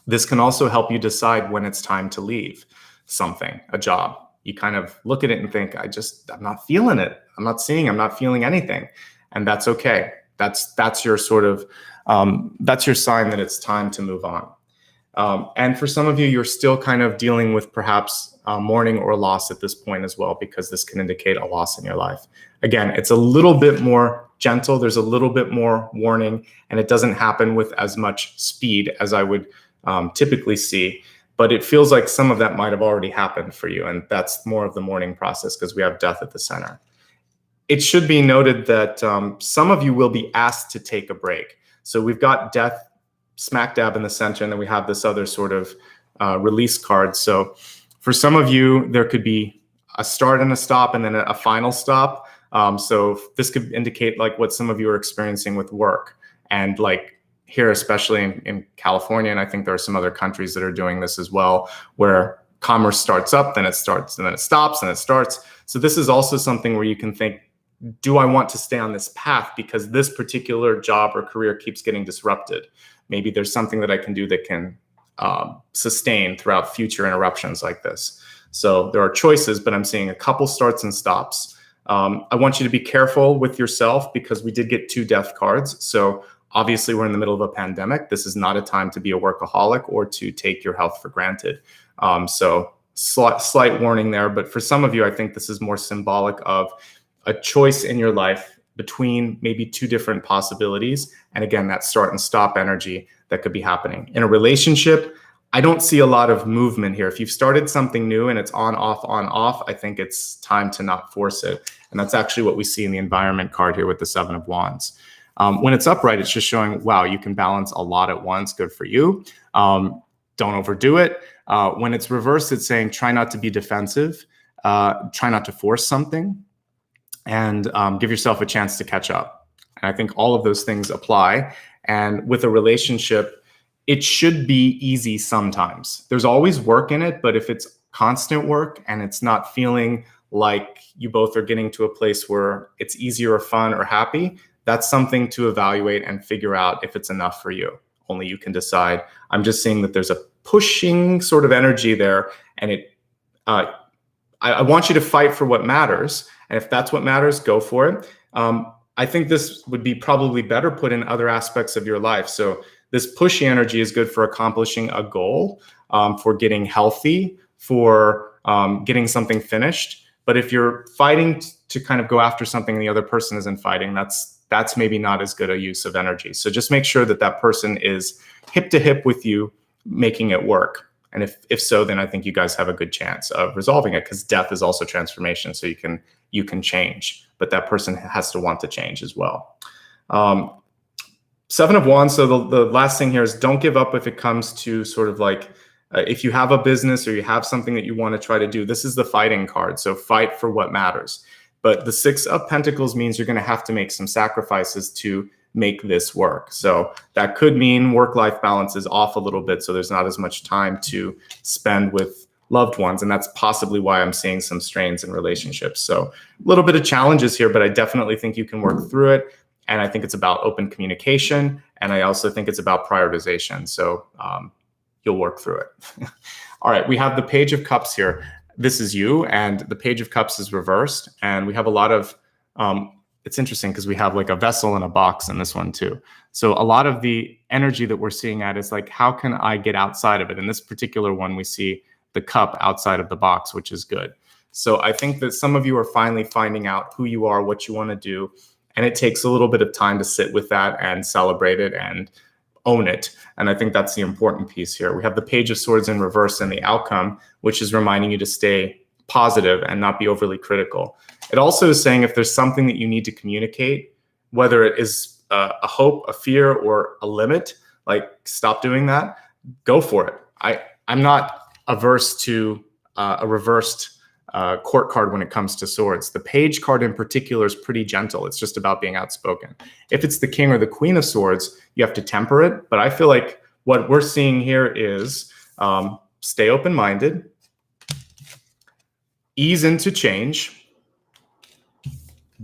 This can also help you decide when it's time to leave something, a job. You kind of look at it and think, I'm not feeling it. I'm not feeling anything. And that's okay. That's your sort of, that's your sign that it's time to move on. And for some of you, you're still kind of dealing with perhaps mourning or loss at this point as well, because this can indicate a loss in your life. Again, it's a little bit more gentle. There's a little bit more warning, and it doesn't happen with as much speed as I would typically see. But it feels like some of that might have already happened for you, and that's more of the mourning process because we have death at the center. It should be noted that some of you will be asked to take a break. So we've got death smack dab in the center, and then we have this other sort of release card. So for some of you, there could be a start and a stop and then a final stop. So this could indicate like what some of you are experiencing with work, and like here, especially in California, and I think there are some other countries that are doing this as well, where commerce starts up, then it starts, and then it stops, and it starts. So this is also something where you can think, do I want to stay on this path because this particular job or career keeps getting disrupted? Maybe there's something that I can do that can sustain throughout future interruptions like this. So there are choices, but I'm seeing a couple starts and stops. I want you to be careful with yourself because we did get 2 death cards. So obviously we're in the middle of a pandemic. This is not a time to be a workaholic or to take your health for granted. So slight warning there, but for some of you, I think this is more symbolic of a choice in your life between maybe 2 different possibilities. And again, that start and stop energy that could be happening. In a relationship, I don't see a lot of movement here. If you've started something new and it's on, off, I think it's time to not force it. And that's actually what we see in the environment card here with the 7 of Wands. When it's upright, it's just showing, wow, you can balance a lot at once. Good for you. Don't overdo it. When it's reversed, it's saying, try not to be defensive. Try not to force something. And give yourself a chance to catch up. And I think all of those things apply. And with a relationship, it should be easy sometimes. There's always work in it, but if it's constant work and it's not feeling like you both are getting to a place where it's easy or fun or happy, that's something to evaluate and figure out if it's enough for you. Only you can decide. I'm just seeing that there's a pushing sort of energy there, and I want you to fight for what matters. And if that's what matters, go for it. I think this would be probably better put in other aspects of your life. So this pushy energy is good for accomplishing a goal, for getting healthy, for getting something finished. But if you're fighting to kind of go after something and the other person isn't fighting, that's maybe not as good a use of energy. So just make sure that that person is hip to hip with you, making it work. And if so, then I think you guys have a good chance of resolving it, because death is also transformation. So you can change, but that person has to want to change as well. 7 of Wands. So the last thing here is, don't give up if it comes to sort of like, if you have a business or you have something that you want to try to do. This is the fighting card. So fight for what matters. But the 6 of Pentacles means you're going to have to make some sacrifices to make this work. So that could mean work-life balance is off a little bit, so there's not as much time to spend with loved ones. And that's possibly why I'm seeing some strains in relationships. So a little bit of challenges here, but I definitely think you can work through it. And I think it's about open communication. And I also think it's about prioritization. So you'll work through it. All right, we have the Page of Cups here. This is you, and the Page of Cups is reversed. And we have a lot of, it's interesting because we have like a vessel and a box in this one too. So a lot of the energy that we're seeing at is like, how can I get outside of it? In this particular one, we see the cup outside of the box, which is good. So I think that some of you are finally finding out who you are, what you want to do. And it takes a little bit of time to sit with that and celebrate it and own it. And I think that's the important piece here. We have the Page of Swords in reverse and the outcome, which is reminding you to stay positive and not be overly critical. It also is saying if there's something that you need to communicate, whether it is a hope, a fear, or a limit, like stop doing that, go for it. I'm not averse to a reversed court card when it comes to swords. The Page card in particular is pretty gentle. It's just about being outspoken. If it's the King or the Queen of Swords, you have to temper it. But I feel like what we're seeing here is stay open-minded, ease into change,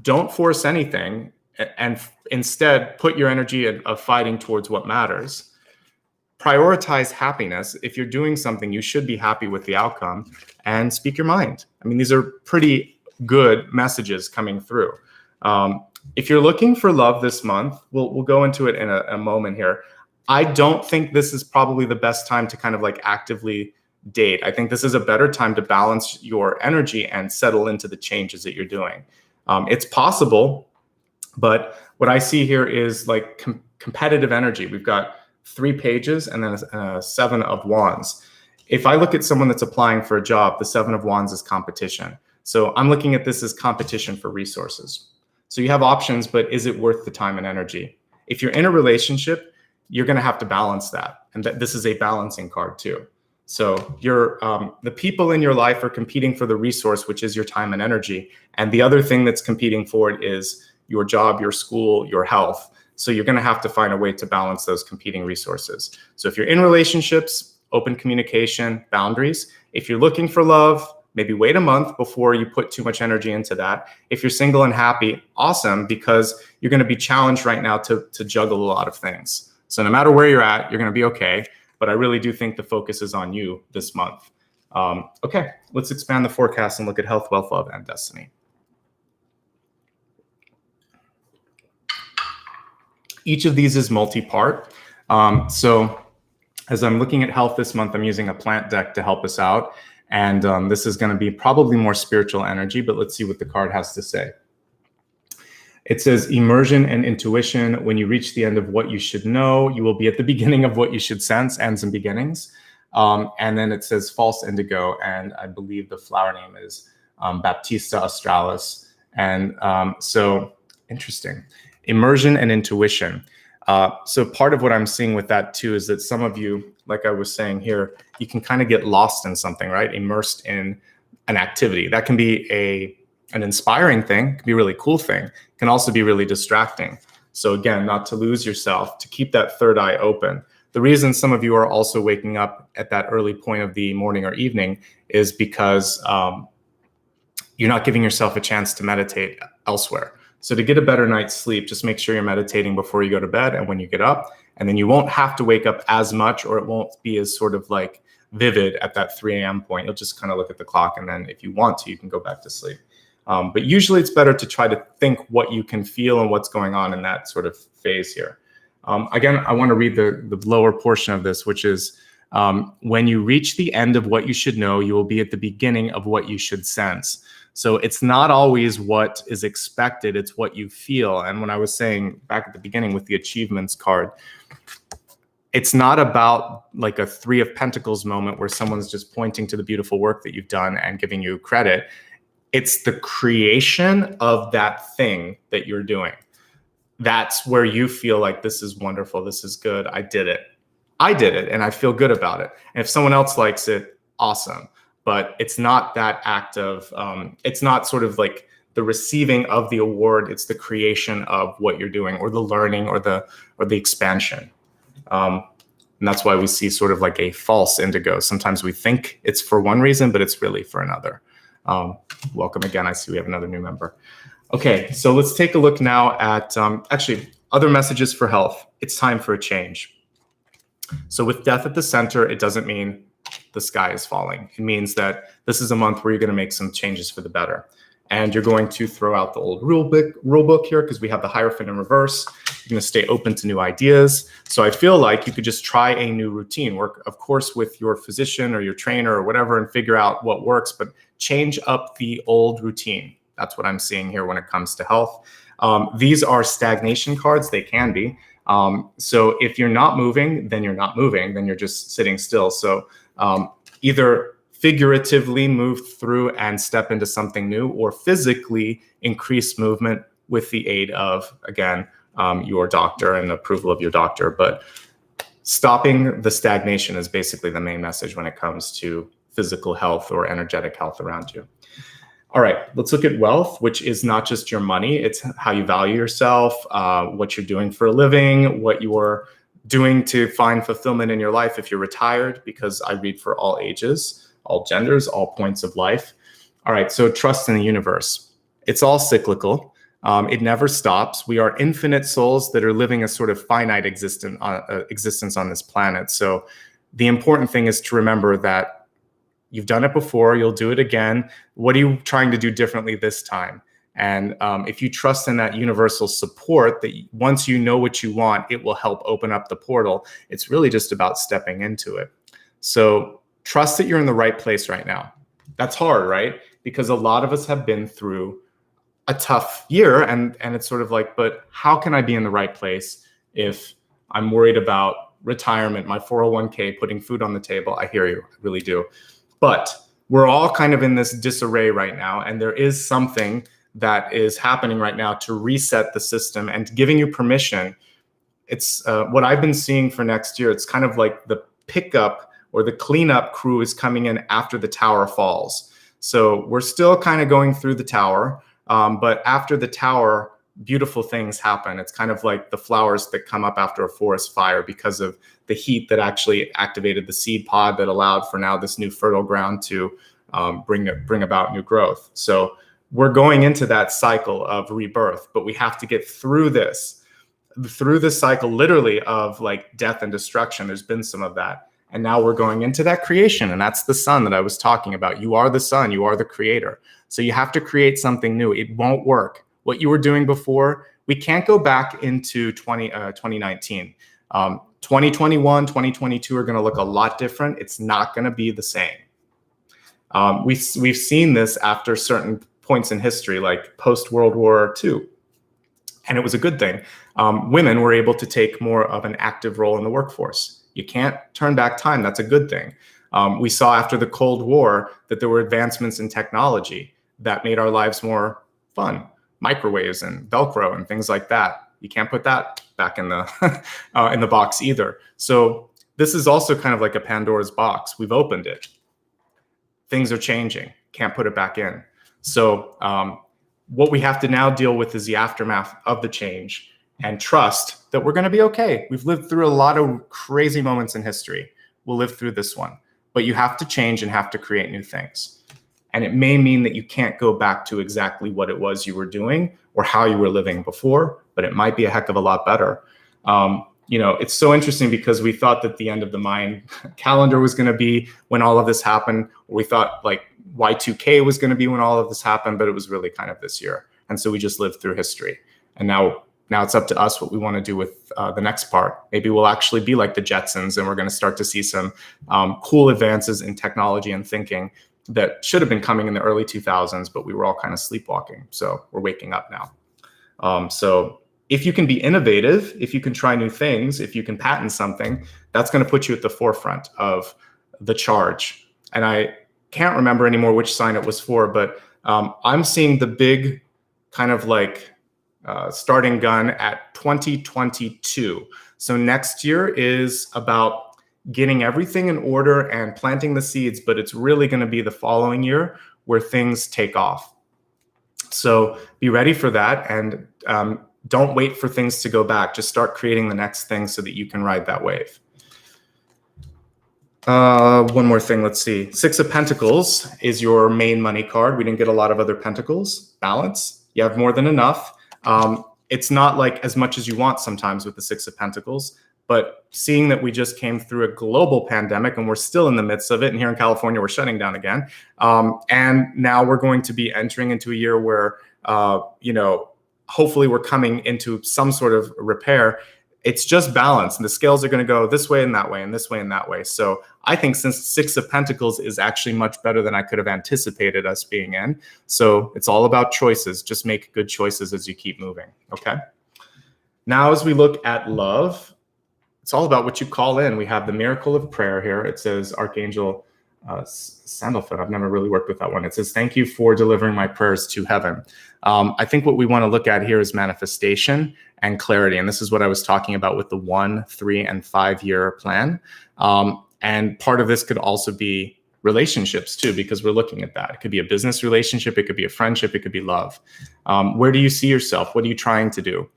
don't force anything, and instead put your energy of fighting towards what matters. Prioritize happiness. If you're doing something, you should be happy with the outcome, and speak your mind. I mean, these are pretty good messages coming through. If you're looking for love this month, we'll go into it in a moment here. I don't think this is probably the best time to kind of like actively date. I think this is a better time to balance your energy and settle into the changes that you're doing. It's possible, but what I see here is like competitive energy. We've got 3 pages and then a 7 of Wands. If I look at someone that's applying for a job, the 7 of Wands is competition. So I'm looking at this as competition for resources. So you have options, but is it worth the time and energy? If you're in a relationship, you're going to have to balance that. And this is a balancing card too. So the people in your life are competing for the resource, which is your time and energy. And the other thing that's competing for it is your job, your school, your health. So you're going to have to find a way to balance those competing resources. So if you're in relationships, open communication, boundaries. If you're looking for love, maybe wait a month before you put too much energy into that. If you're single and happy, awesome, because you're going to be challenged right now to juggle a lot of things. So no matter where you're at, you're going to be okay. But I really do think the focus is on you this month. Okay, let's expand the forecast and look at health, wealth, love, and destiny. Each of these is multi-part. So as I'm looking at health this month, I'm using a plant deck to help us out. And this is going to be probably more spiritual energy, but let's see what the card has to say. It says immersion and intuition. When you reach the end of what you should know, you will be at the beginning of what you should sense, ends and beginnings. And then it says false indigo. And I believe the flower name is Baptista australis. And so interesting. Immersion and intuition. So part of what I'm seeing with that too is that some of you, like I was saying here, you can kind of get lost in something, right? Immersed in an activity. That can be an inspiring thing, can be a really cool thing, can also be really distracting. So again, not to lose yourself, to keep that third eye open. The reason some of you are also waking up at that early point of the morning or evening is because you're not giving yourself a chance to meditate elsewhere. So to get a better night's sleep, just make sure you're meditating before you go to bed and when you get up, and then you won't have to wake up as much, or it won't be as sort of like vivid at that 3 a.m. point. You'll just kind of look at the clock, and then if you want to, you can go back to sleep. But usually it's better to try to think what you can feel and what's going on in that sort of phase here. Again, I want to read the lower portion of this, which is when you reach the end of what you should know, you will be at the beginning of what you should sense. So it's not always what is expected, it's what you feel. And when I was saying back at the beginning with the achievements card, it's not about like a 3 of Pentacles moment where someone's just pointing to the beautiful work that you've done and giving you credit. It's the creation of that thing that you're doing. That's where you feel like this is wonderful, this is good, I did it, and I feel good about it. And if someone else likes it, awesome. But it's not that act of, it's not sort of like the receiving of the award, it's the creation of what you're doing, or the learning, or the expansion. And that's why we see sort of like a false indigo. Sometimes we think it's for one reason, but it's really for another. Welcome again, I see we have another new member. Okay, so let's take a look now at actually other messages for health. It's time for a change. So with death at the center, it doesn't mean the sky is falling. It means that this is a month where you're going to make some changes for the better. And you're going to throw out the old rule book here because we have the Hierophant in reverse. You're going to stay open to new ideas. So I feel like you could just try a new routine. Work, of course, with your physician or your trainer or whatever and figure out what works, but change up the old routine. That's what I'm seeing here when it comes to health. These are stagnation cards. They can be. So if you're not moving, then you're not moving. Then you're just sitting still. So either figuratively move through and step into something new, or physically increase movement with the aid of, again, your doctor and approval of your doctor. But stopping the stagnation is basically the main message when it comes to physical health or energetic health around you. All right, let's look at wealth, which is not just your money. It's how you value yourself, what you're doing for a living, what you're doing to find fulfillment in your life if you're retired, because I read for all ages, all genders, all points of life. All right, so trust in the universe. It's all cyclical. It never stops. We are infinite souls that are living a sort of finite existence on this planet. So the important thing is to remember that you've done it before, you'll do it again. What are you trying to do differently this time? And if you trust in that universal support, that once you know what you want, it will help open up the portal. It's really just about stepping into it. So trust that you're in the right place right now. That's hard, right? Because a lot of us have been through a tough year, and it's sort of like, but how can I be in the right place if I'm worried about retirement, my 401k, putting food on the table? I hear you, I really do. But we're all kind of in this disarray right now, and there is something that is happening right now to reset the system and giving you permission. It's what I've been seeing for next year. It's kind of like the pickup or the cleanup crew is coming in after the tower falls. So we're still kind of going through the tower, but after the tower, beautiful things happen. It's kind of like the flowers that come up after a forest fire because of the heat that actually activated the seed pod that allowed for now this new fertile ground to bring about new growth. So we're going into that cycle of rebirth, but we have to get through this cycle literally of like death and destruction. There's been some of that. And now we're going into that creation, and that's the sun that I was talking about. You are the sun, you are the creator. So you have to create something new. It won't work. What you were doing before, we can't go back into 2019. 2021, 2022 are going to look a lot different. It's not going to be the same. We've seen this after certain points in history, like post-World War II. And it was a good thing. Women were able to take more of an active role in the workforce. You can't turn back time. That's a good thing. We saw after the Cold War that there were advancements in technology that made our lives more fun. Microwaves and Velcro and things like that. You can't put that back in the in the box either. So this is also kind of like a Pandora's box. We've opened it. Things are changing. Can't put it back in. So what we have to now deal with is the aftermath of the change and trust that we're going to be okay. We've lived through a lot of crazy moments in history. We'll live through this one. But you have to change and have to create new things. And it may mean that you can't go back to exactly what it was you were doing or how you were living before, but it might be a heck of a lot better. It's so interesting because we thought that the end of the Mayan calendar was going to be when all of this happened. We thought like Y2K was going to be when all of this happened, but it was really kind of this year. And so we just lived through history. And now it's up to us what we want to do with the next part. Maybe we'll actually be like the Jetsons, and we're going to start to see some cool advances in technology and thinking that should have been coming in the early 2000s, but we were all kind of sleepwalking. So we're waking up now. So if you can be innovative, if you can try new things, if you can patent something, that's going to put you at the forefront of the charge. And I can't remember anymore which sign it was for, but I'm seeing the big kind of like starting gun at 2022. So next year is about getting everything in order and planting the seeds, but it's really going to be the following year where things take off. So be ready for that, and don't wait for things to go back. Just start creating the next thing so that you can ride that wave. One more thing, let's see. Six of Pentacles is your main money card. We didn't get a lot of other pentacles. Balance, you have more than enough. It's not like as much as you want sometimes with the Six of Pentacles, but seeing that we just came through a global pandemic and we're still in the midst of it, and here in California, we're shutting down again. And now we're going to be entering into a year where, hopefully we're coming into some sort of repair. It's just balance, and the scales are going to go this way and that way and this way and that way. So I think since Six of Pentacles is actually much better than I could have anticipated us being in. So it's all about choices. Just make good choices as you keep moving. Okay. Now, as we look at love, it's all about what you call in. We have the miracle of prayer here. It says Archangel Sandalphon. I've never really worked with that one. It says, thank you for delivering my prayers to heaven. I think what we want to look at here is manifestation and clarity. And this is what I was talking about with the 1, 3, and 5 year plan. And part of this could also be relationships too, because we're looking at that. It could be a business relationship. It could be a friendship. It could be love. Where do you see yourself? What are you trying to do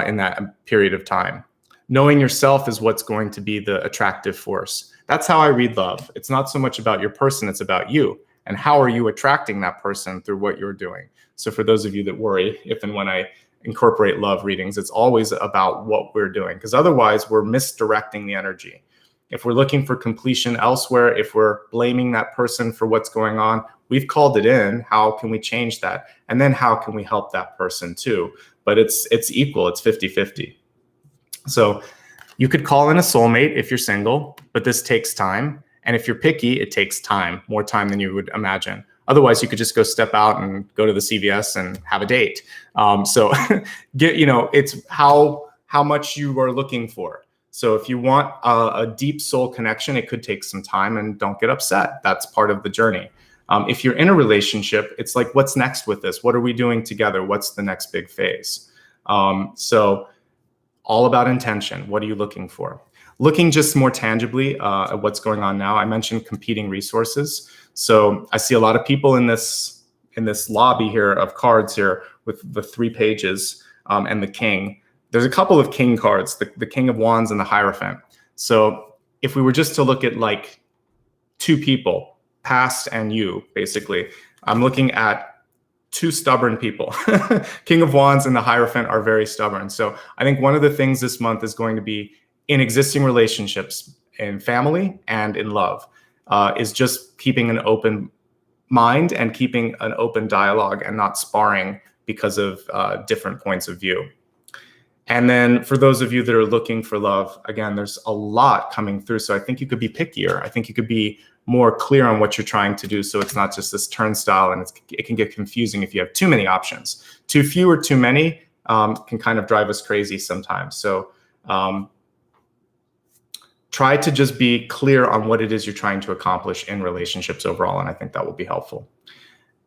in that period of time? Knowing yourself is what's going to be the attractive force. That's how I read love. It's not so much about your person, it's about you. And how are you attracting that person through what you're doing? So for those of you that worry, if and when I incorporate love readings, it's always about what we're doing, because otherwise we're misdirecting the energy. If we're looking for completion elsewhere, if we're blaming that person for what's going on, we've called it in. How can we change that? And then how can we help that person too? But it's equal, it's 50-50. So you could call in a soulmate if you're single, but this takes time. And if you're picky, it takes time, more time than you would imagine. Otherwise, you could just go step out and go to the CVS and have a date. So it's how much you are looking for. So if you want a deep soul connection, it could take some time, and don't get upset. That's part of the journey. If you're in a relationship, it's like, what's next with this? What are we doing together? What's the next big phase? So all about intention. What are you looking for? Looking just more tangibly at what's going on now. I mentioned competing resources. So I see a lot of people in this lobby here of cards here with the 3 pages. and the king. There's a couple of king cards, the King of Wands and the Hierophant. So if we were just to look at like two people, past and you, basically, I'm looking at two stubborn people. King of Wands and the Hierophant are very stubborn. So I think one of the things this month is going to be in existing relationships, in family and in love, is just keeping an open mind and keeping an open dialogue and not sparring because of different points of view. And then for those of you that are looking for love, again, there's a lot coming through. So I think you could be pickier. I think you could be more clear on what you're trying to do. So it's not just this turnstile, and it can get confusing if you have too many options. Too few or too many can kind of drive us crazy sometimes. So try to just be clear on what it is you're trying to accomplish in relationships overall. And I think that will be helpful.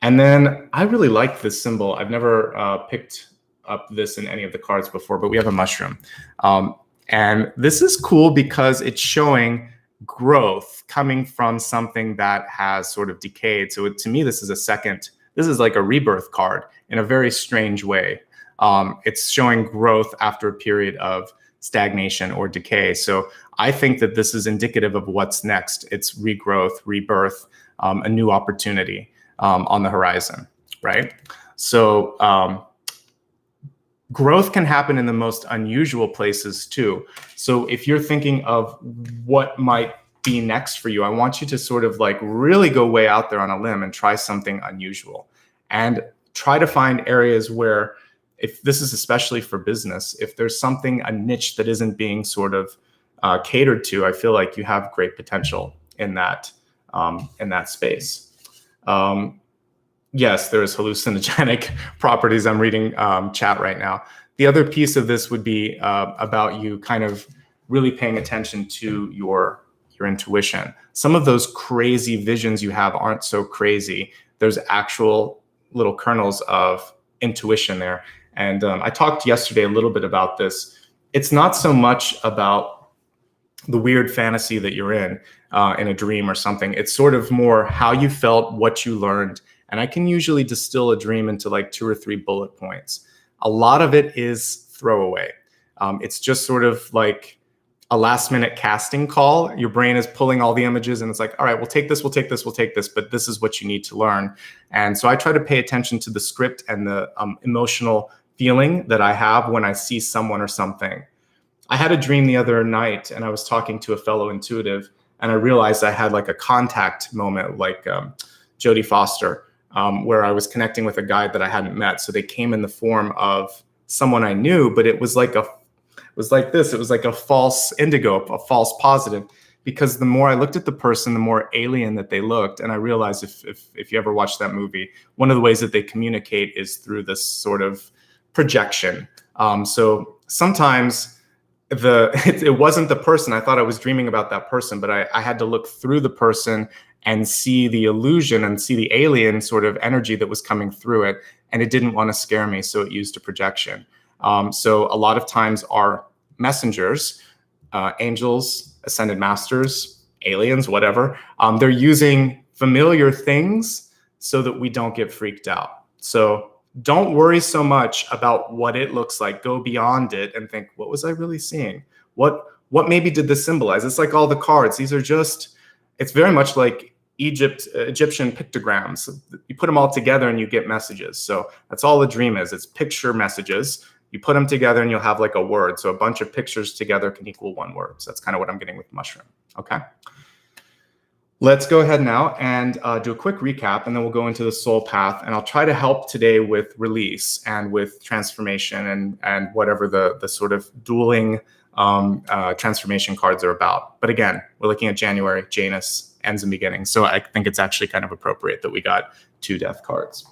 And then I really like this symbol. I've never picked up this in any of the cards before, but we have a mushroom. And this is cool because it's showing growth coming from something that has sort of decayed. So to me, this is like a rebirth card in a very strange way. It's showing growth after a period of stagnation or decay. So I think that this is indicative of what's next. It's regrowth, rebirth, a new opportunity on the horizon, right? So growth can happen in the most unusual places too. So if you're thinking of what might be next for you, I want you to sort of like really go way out there on a limb and try something unusual, and try to find areas where, if this is especially for business, if there's something, a niche that isn't being sort of catered to, I feel like you have great potential in that space. Yes, there's hallucinogenic properties. I'm reading chat right now. The other piece of this would be about you kind of really paying attention to your intuition. Some of those crazy visions you have aren't so crazy. There's actual little kernels of intuition there. And I talked yesterday a little bit about this. It's not so much about the weird fantasy that you're in a dream or something. It's sort of more how you felt, what you learned. And I can usually distill a dream into like 2 or 3 bullet points. A lot of it is throwaway. It's just sort of like a last minute casting call. Your brain is pulling all the images and it's like, all right, we'll take this, we'll take this, we'll take this, but this is what you need to learn. And so I try to pay attention to the script and the emotional feeling that I have when I see someone or something. I had a dream the other night and I was talking to a fellow intuitive, and I realized I had like a contact moment, like Jodie Foster, where I was connecting with a guy that I hadn't met. So they came in the form of someone I knew, but it was like a false indigo, a false positive, because the more I looked at the person, the more alien that they looked. And I realized if you ever watch that movie, one of the ways that they communicate is through this sort of projection. So sometimes it wasn't the person. I thought I was dreaming about that person, but I had to look through the person and see the illusion and see the alien sort of energy that was coming through it. And it didn't want to scare me, so it used a projection. So a lot of times our messengers, angels, ascended masters, aliens, whatever, they're using familiar things so that we don't get freaked out. So don't worry so much about what it looks like. Go beyond it and think, what was I really seeing? What maybe did this symbolize? It's like all the cards. These are just, it's very much like Egyptian pictograms. You put them all together and you get messages. So that's all a dream is. It's picture messages. You put them together and you'll have like a word. So a bunch of pictures together can equal one word. So that's kind of what I'm getting with mushroom. Okay. Let's go ahead now and do a quick recap, and then we'll go into the soul path. And I'll try to help today with release and with transformation and whatever the sort of dueling transformation cards are about. But again, we're looking at January, Janus, ends and beginnings. So I think it's actually kind of appropriate that we got 2 death cards.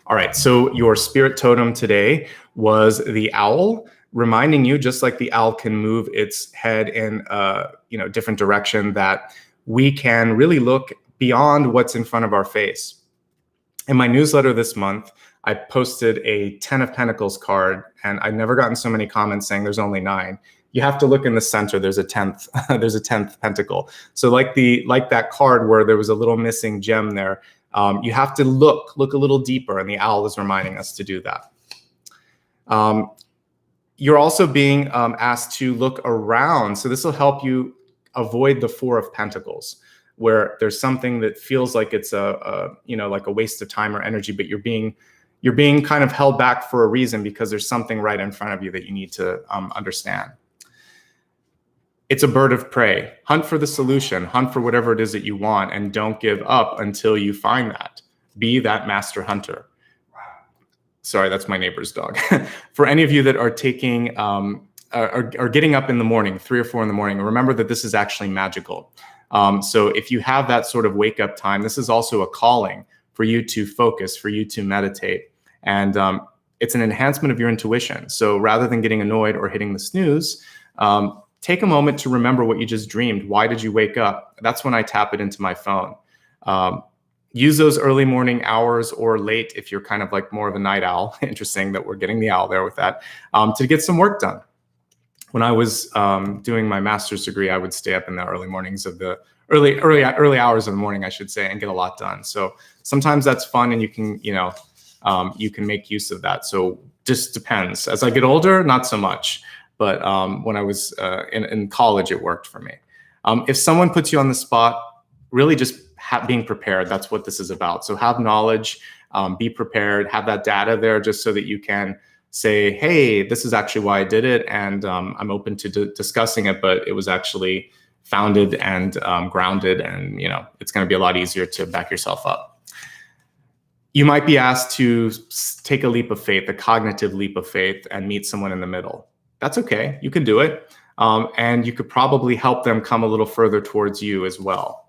All right, so your spirit totem today was the owl, reminding you, just like the owl can move its head in a different direction, that we can really look beyond what's in front of our face. In my newsletter this month, I posted a 10 of Pentacles card, and I've never gotten so many comments saying there's only 9. You have to look in the center. There's a 10th. There's a 10th pentacle. So like that card where there was a little missing gem there, you have to look a little deeper, and the owl is reminding us to do that. You're also being asked to look around. So this will help you avoid the Four of Pentacles, where there's something that feels like it's like a waste of time or energy, but you're being kind of held back for a reason, because there's something right in front of you that you need to understand. It's a bird of prey. Hunt for the solution, hunt for whatever it is that you want, and don't give up until you find that. Be that master hunter. Sorry, that's my neighbor's dog. For any of you that are taking, are getting up in the morning, 3 or 4 in the morning, remember that this is actually magical. So if you have that sort of wake up time, this is also a calling for you to focus, for you to meditate. And it's an enhancement of your intuition. So rather than getting annoyed or hitting the snooze, take a moment to remember what you just dreamed. Why did you wake up? That's when I tap it into my phone. Use those early morning hours, or late if you're kind of like more of a night owl. Interesting that we're getting the owl there with that, to get some work done. When I was doing my master's degree, I would stay up in the early mornings of the early hours of the morning, I should say, and get a lot done. So sometimes that's fun, and you can you can make use of that. So just depends. As I get older, not so much. But when I was in college, it worked for me. If someone puts you on the spot, really just being prepared. That's what this is about. So have knowledge, be prepared, have that data there, just so that you can say, hey, this is actually why I did it, and I'm open to discussing it, but it was actually founded and grounded, and it's going to be a lot easier to back yourself up. You might be asked to take a leap of faith, a cognitive leap of faith, and meet someone in the middle. That's okay. You can do it. And you could probably help them come a little further towards you as well.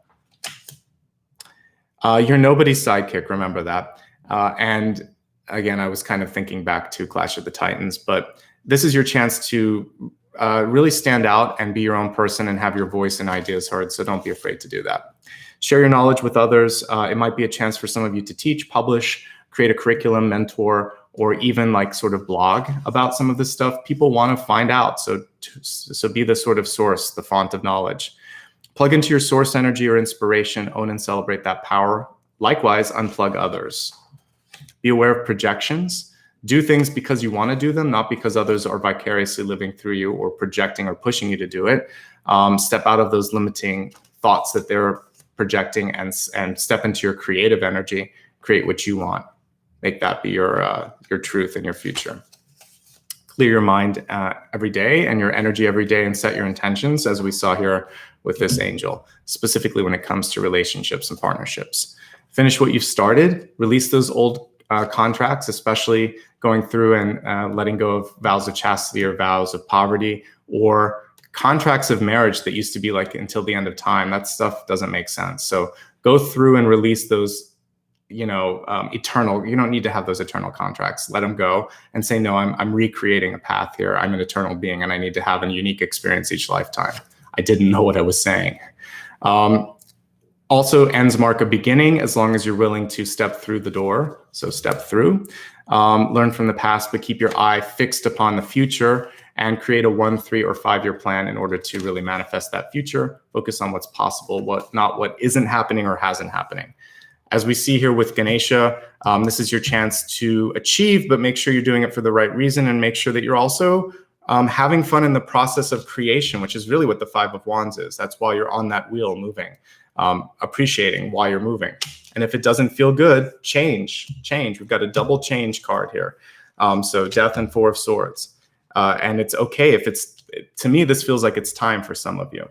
You're nobody's sidekick, remember that. And again, I was kind of thinking back to Clash of the Titans, but this is your chance to really stand out and be your own person and have your voice and ideas heard. So don't be afraid to do that. Share your knowledge with others. It might be a chance for some of you to teach, publish, create a curriculum, mentor, or even like sort of blog about some of this stuff. People want to find out. So be the sort of source, the font of knowledge. Plug into your source energy or inspiration, own and celebrate that power. Likewise, unplug others. Be aware of projections. Do things because you want to do them, not because others are vicariously living through you or projecting or pushing you to do it. Step out of those limiting thoughts that they're projecting and step into your creative energy. Create what you want. Make that be your truth and your future. Clear your mind every day and your energy every day, and set your intentions, as we saw here with this angel, specifically when it comes to relationships and partnerships. Finish what you've started. Release those old contracts, especially going through and letting go of vows of chastity or vows of poverty, or contracts of marriage that used to be like until the end of time. That stuff doesn't make sense. So go through and release those, eternal. You don't need to have those eternal contracts. Let them go and say, no, I'm recreating a path here. I'm an eternal being, and I need to have a unique experience each lifetime. I didn't know what I was saying. Also, ends mark a beginning as long as you're willing to step through the door. So step through, learn from the past, but keep your eye fixed upon the future and create a 1, 3, or 5-year plan in order to really manifest that future. Focus on what's possible, not what isn't happening or hasn't happening. As we see here with Ganesha, this is your chance to achieve, but make sure you're doing it for the right reason, and make sure that you're also having fun in the process of creation, which is really what the 5 of Wands is. That's why you're on that wheel moving. Appreciating why you're moving. And if it doesn't feel good, change. We've got a double change card here. So Death and 4 of Swords. And it's okay if to me, this feels like it's time for some of you.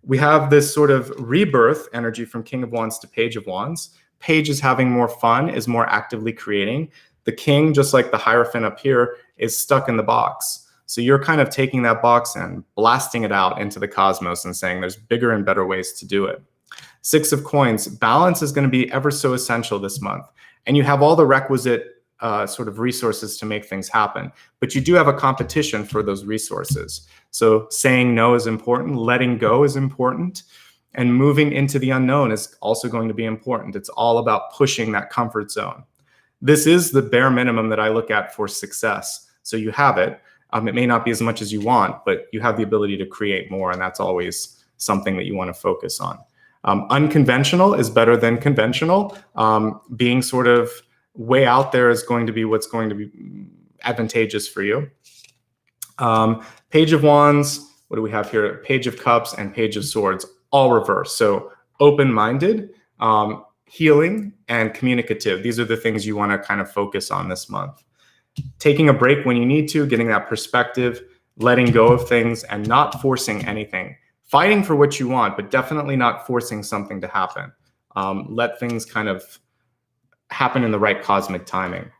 We have this sort of rebirth energy from King of Wands to Page of Wands. Page is having more fun, is more actively creating. The King, just like the Hierophant up here, is stuck in the box. So you're kind of taking that box and blasting it out into the cosmos and saying there's bigger and better ways to do it. 6 of Coins, balance is going to be ever so essential this month. And you have all the requisite sort of resources to make things happen. But you do have a competition for those resources. So saying no is important, letting go is important, and moving into the unknown is also going to be important. It's all about pushing that comfort zone. This is the bare minimum that I look at for success. So you have it. It may not be as much as you want, but you have the ability to create more, and that's always something that you want to focus on. Unconventional is better than conventional. Being sort of way out there is going to be what's going to be advantageous for you. Page of Wands, what do we have here? Page of Cups and Page of Swords, all reversed. So open-minded, healing, and communicative. These are the things you want to kind of focus on this month. Taking a break when you need to, getting that perspective, letting go of things, and not forcing anything. Fighting for what you want, but definitely not forcing something to happen. Let things kind of happen in the right cosmic timing.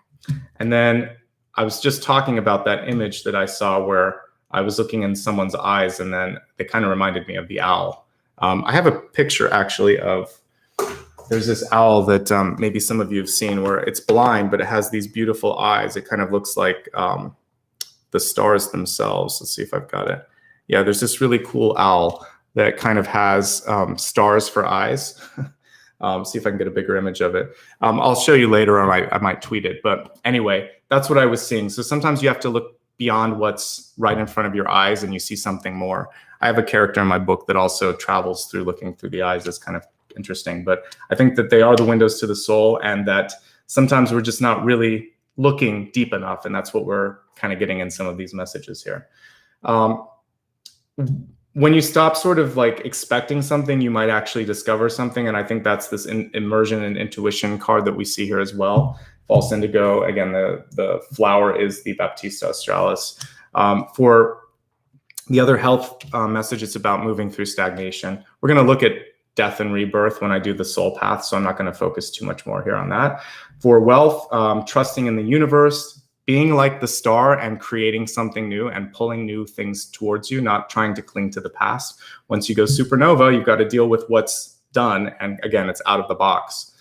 And then I was just talking about that image that I saw where I was looking in someone's eyes, and then it kind of reminded me of the owl. I have a picture actually of, there's this owl that maybe some of you have seen where it's blind, but it has these beautiful eyes. It kind of looks like the stars themselves. Let's see if I've got it. Yeah, there's this really cool owl that kind of has stars for eyes. See if I can get a bigger image of it. I'll show you later, or I might tweet it. But anyway, that's what I was seeing. So sometimes you have to look beyond what's right in front of your eyes and you see something more. I have a character in my book that also travels through looking through the eyes. It's kind of interesting. But I think that they are the windows to the soul, and that sometimes we're just not really looking deep enough. And that's what we're kind of getting in some of these messages here. When you stop sort of like expecting something, you might actually discover something. And I think that's this immersion and intuition card that we see here as well. False indigo, again, the flower is the Baptista australis. For the other health message, it's about moving through stagnation. We're going to look at death and rebirth when I do the soul path, so I'm not going to focus too much more here on that. For wealth, trusting in the universe, being like the star and creating something new and pulling new things towards you, not trying to cling to the past. Once you go supernova, you've got to deal with what's done. And again, it's out of the box.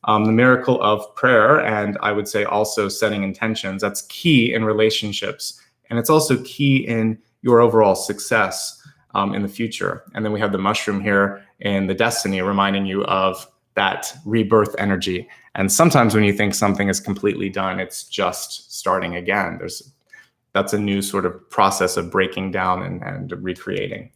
The miracle of prayer, and I would say also setting intentions, that's key in relationships. And it's also key in your overall success in the future. And then we have the mushroom here in the destiny, reminding you of that rebirth energy. And sometimes when you think something is completely done, it's just starting again. That's a new sort of process of breaking down and recreating.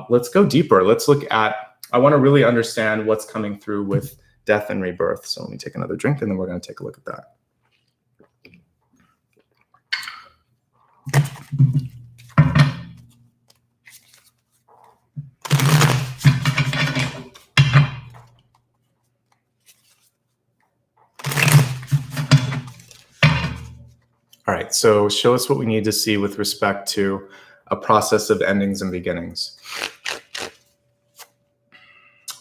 Let's go deeper. Let's look at, I want to really understand what's coming through with death and rebirth. So let me take another drink and then we're going to take a look at that. All right, so show us what we need to see with respect to a process of endings and beginnings.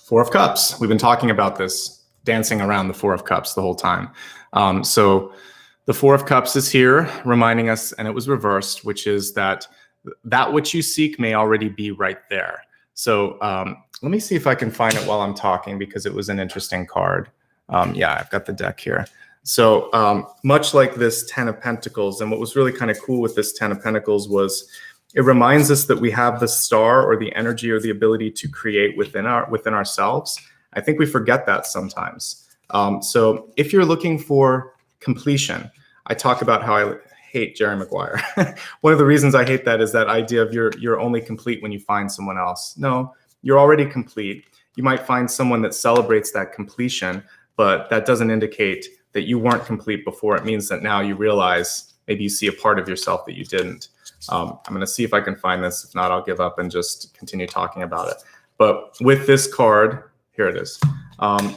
Four of Cups. We've been talking about this, dancing around the Four of Cups the whole time. So the Four of Cups is here, reminding us, and it was reversed, which is that which you seek may already be right there. So let me see if I can find it while I'm talking, because it was an interesting card. Yeah, I've got the deck here. So much like this 10 of Pentacles, and what was really kind of cool with this 10 of Pentacles was it reminds us that we have the star or the energy or the ability to create within ourselves. I think we forget that sometimes. So if you're looking for completion, I talk about how I hate Jerry Maguire. One of the reasons I hate that is that idea of you're only complete when you find someone else. No, you're already complete. You might find someone that celebrates that completion, but that doesn't indicate that you weren't complete before. It means that now you realize maybe you see a part of yourself that you didn't. I'm going to see if I can find this. If not, I'll give up and just continue talking about it. But with this card, here it is. I'm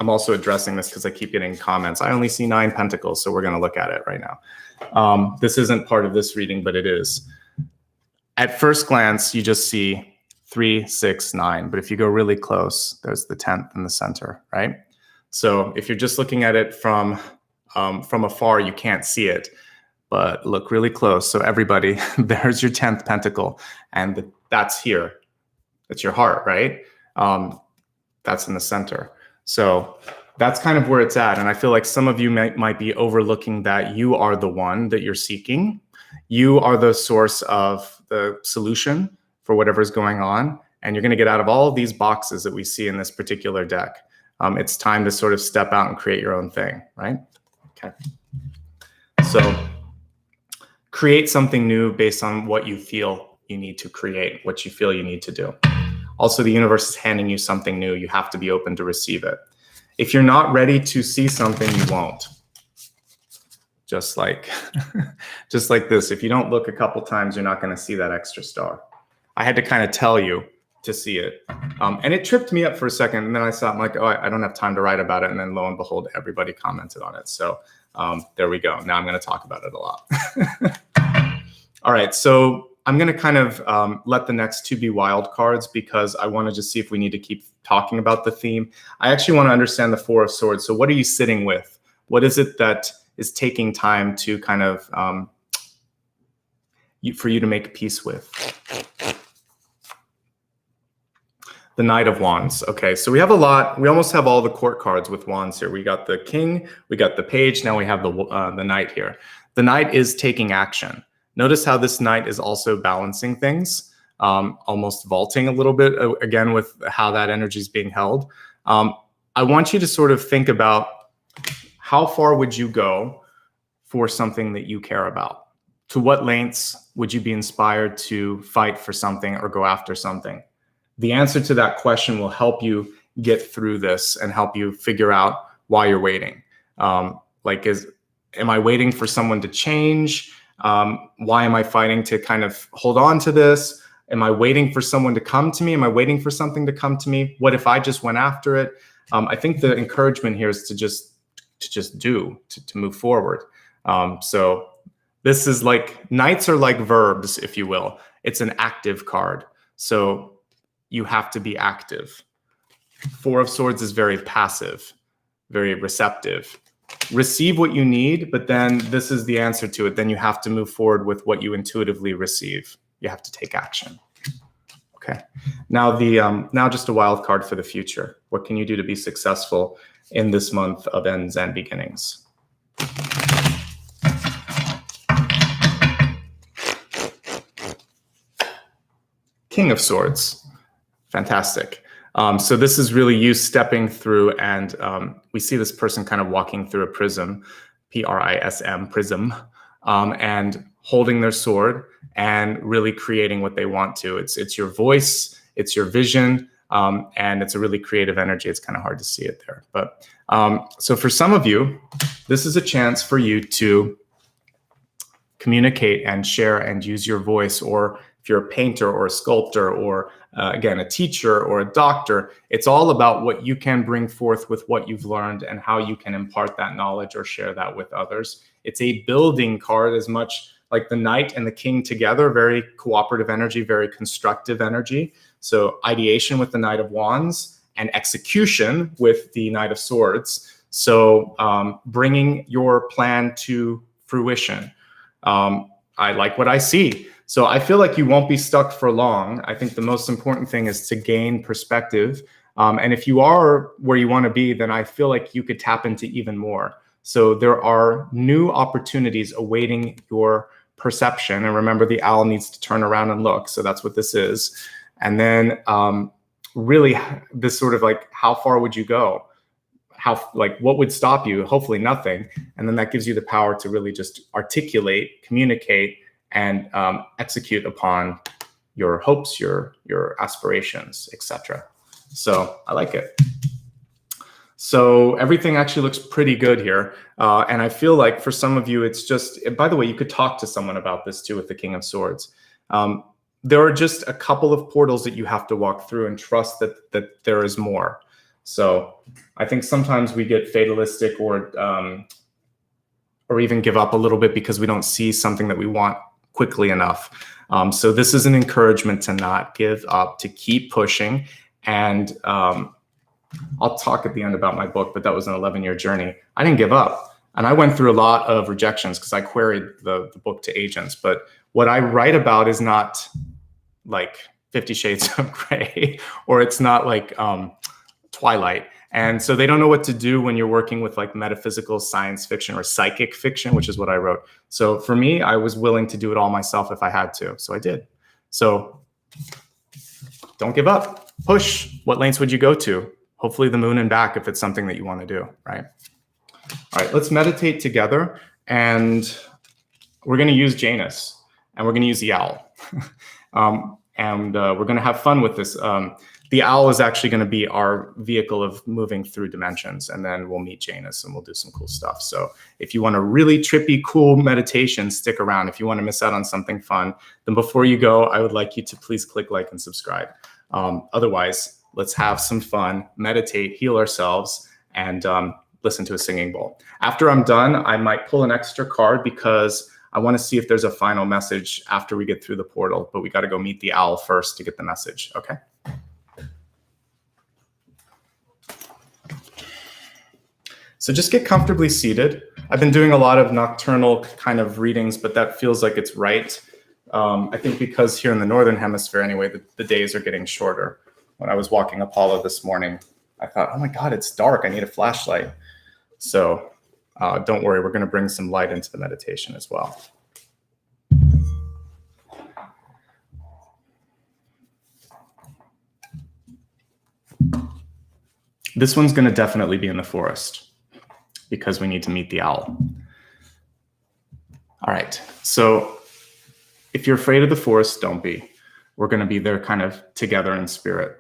also addressing this because I keep getting comments. I only see 9 pentacles, so we're going to look at it right now. This isn't part of this reading, but it is. At first glance, you just see 3, 6, 9. But if you go really close, there's the 10th in the center, right? So if you're just looking at it from afar, you can't see it, but look really close. So everybody, there's your 10th pentacle, and that's here. That's your heart, right? That's in the center. So that's kind of where it's at. And I feel like some of you might be overlooking that you are the one that you're seeking. You are the source of the solution for whatever's going on. And you're going to get out of all of these boxes that we see in this particular deck. It's time to sort of step out and create your own thing, right? Okay. So create something new based on what you feel you need to create, what you feel you need to do. Also, the universe is handing you something new. You have to be open to receive it. If you're not ready to see something, you won't. just like, just like this. If you don't look a couple times, you're not going to see that extra star. I had to kind of tell you to see it. And it tripped me up for a second. And then I saw, I'm like, oh, I don't have time to write about it. And then lo and behold, everybody commented on it. So there we go. Now I'm going to talk about it a lot. All right. So I'm going to kind of let the next two be wild cards because I want to just see if we need to keep talking about the theme. I actually want to understand the Four of Swords. So what are you sitting with? What is it that is taking time to kind of, for you to make peace with? The Knight of Wands. Okay, so we have a lot. We almost have all the court cards with wands here. We got the king, we got the page, now we have the knight here. The knight is taking action. Notice how this knight is also balancing things, almost vaulting a little bit, again, with how that energy is being held. I want you to sort of think about how far would you go for something that you care about? To what lengths would you be inspired to fight for something or go after something? The answer to that question will help you get through this and help you figure out why you're waiting. Am I waiting for someone to change? Why am I fighting to kind of hold on to this? Am I waiting for someone to come to me? Am I waiting for something to come to me? What if I just went after it? I think the encouragement here is to just move forward. So this is like, knights are like verbs, if you will. It's an active card. So you have to be active. Four of Swords is very passive, very receptive. Receive what you need, but then this is the answer to it. Then you have to move forward with what you intuitively receive. You have to take action. Okay. Now now just a wild card for the future. What can you do to be successful in this month of ends and beginnings? King of Swords. Fantastic. So this is really you stepping through, and we see this person kind of walking through a prism, P-R-I-S-M, prism, and holding their sword and really creating what they want to. It's your voice, it's your vision, and it's a really creative energy. It's kind of hard to see it there. But so for some of you, this is a chance for you to communicate and share and use your voice, or if you're a painter or a sculptor or again, a teacher or a doctor, it's all about what you can bring forth with what you've learned and how you can impart that knowledge or share that with others. It's a building card, as much like the knight and the king together, very cooperative energy, very constructive energy. So ideation with the Knight of Wands and execution with the Knight of Swords. So bringing your plan to fruition. I like what I see. So I feel like you won't be stuck for long. I think the most important thing is to gain perspective. And if you are where you want to be, then I feel like you could tap into even more. So there are new opportunities awaiting your perception. And remember, the owl needs to turn around and look. So that's what this is. And then really this sort of like, how far would you go? What would stop you? Hopefully nothing. And then that gives you the power to really just articulate, communicate, and execute upon your hopes, your aspirations, etc. So I like it. So everything actually looks pretty good here. And I feel like for some of you, it's just, by the way, you could talk to someone about this too with the King of Swords. There are just a couple of portals that you have to walk through and trust that there is more. So I think sometimes we get fatalistic or even give up a little bit because we don't see something that we want quickly enough. So this is an encouragement to not give up, to keep pushing. And I'll talk at the end about my book, but that was an 11-year journey. I didn't give up. And I went through a lot of rejections because I queried the book to agents. But what I write about is not like 50 Shades of Grey, or it's not like Twilight. And so they don't know what to do when you're working with like metaphysical science fiction or psychic fiction, which is what I wrote. So for me, I was willing to do it all myself if I had to. So I did. So don't give up. Push. What lengths would you go to? Hopefully the moon and back if it's something that you want to do, right? All right, let's meditate together. And we're going to use Janus, and we're going to use the owl. And we're going to have fun with this. the owl is actually going to be our vehicle of moving through dimensions, and then we'll meet Janus and we'll do some cool stuff. So if you want a really trippy, cool meditation, stick around. If you want to miss out on something fun, then before you go, I would like you to please click like and subscribe. Otherwise, let's have some fun, meditate, heal ourselves, and listen to a singing bowl. After I'm done, I might pull an extra card because I want to see if there's a final message after we get through the portal, but we got to go meet the owl first to get the message, okay? So just get comfortably seated. I've been doing a lot of nocturnal kind of readings, but that feels like it's right. I think because here in the Northern Hemisphere anyway, the days are getting shorter. When I was walking Apollo this morning, I thought, oh my God, it's dark. I need a flashlight. So don't worry, we're going to bring some light into the meditation as well. This one's going to definitely be in the forest because we need to meet the owl. All right, so if you're afraid of the forest, don't be. We're going to be there kind of together in spirit.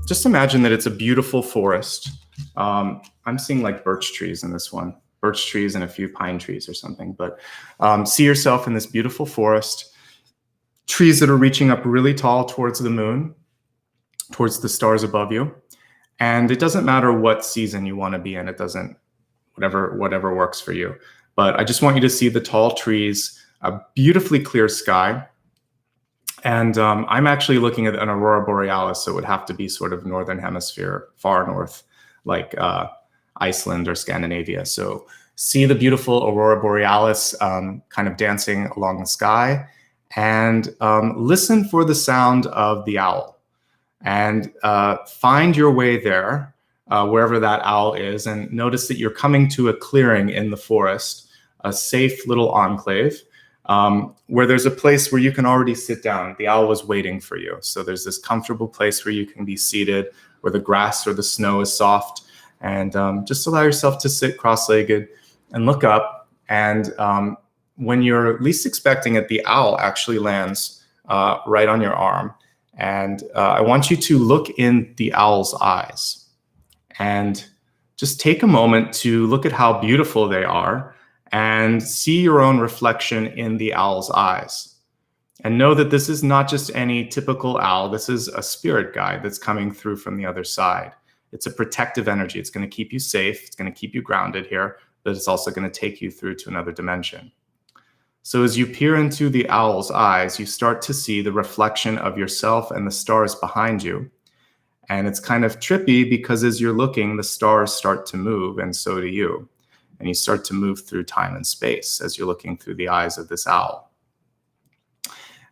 Just imagine that it's a beautiful forest. I'm seeing like birch trees in this one, birch trees and a few pine trees or something, but see yourself in this beautiful forest, trees that are reaching up really tall towards the moon, towards the stars above you. And it doesn't matter what season you want to be in. It doesn't, whatever works for you. But I just want you to see the tall trees, a beautifully clear sky. And I'm actually looking at an aurora borealis, so it would have to be sort of Northern Hemisphere, far north, like Iceland or Scandinavia. So see the beautiful aurora borealis kind of dancing along the sky, and listen for the sound of the owl. And find your way there, wherever that owl is, and notice that you're coming to a clearing in the forest, a safe little enclave, where there's a place where you can already sit down. The owl was waiting for you. So there's this comfortable place where you can be seated, where the grass or the snow is soft, and just allow yourself to sit cross-legged and look up. And when you're least expecting it, the owl actually lands right on your arm. And I want you to look in the owl's eyes and just take a moment to look at how beautiful they are and see your own reflection in the owl's eyes. And know that this is not just any typical owl. This is a spirit guide that's coming through from the other side. It's a protective energy. It's going to keep you safe. It's going to keep you grounded here, but it's also going to take you through to another dimension. So as you peer into the owl's eyes, you start to see the reflection of yourself and the stars behind you. And it's kind of trippy because as you're looking, the stars start to move, and so do you. And you start to move through time and space as you're looking through the eyes of this owl.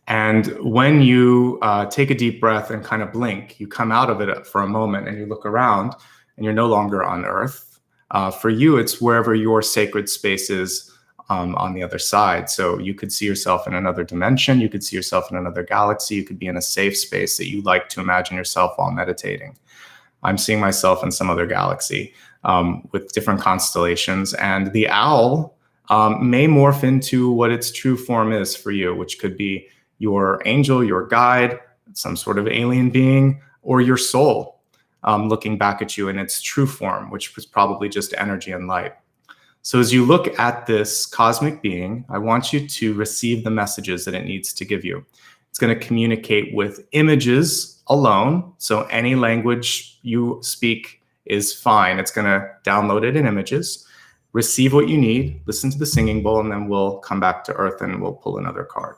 And when you take a deep breath and kind of blink, you come out of it for a moment and you look around and you're no longer on Earth. For you, it's wherever your sacred space is on the other side. So you could see yourself in another dimension. You could see yourself in another galaxy. You could be in a safe space that you like to imagine yourself while meditating. I'm seeing myself in some other galaxy with different constellations. And the owl may morph into what its true form is for you, which could be your angel, your guide, some sort of alien being, or your soul looking back at you in its true form, which was probably just energy and light. So as you look at this cosmic being, I want you to receive the messages that it needs to give you. It's going to communicate with images alone. So any language you speak is fine. It's going to download it in images, receive what you need, listen to the singing bowl, and then we'll come back to Earth and we'll pull another card.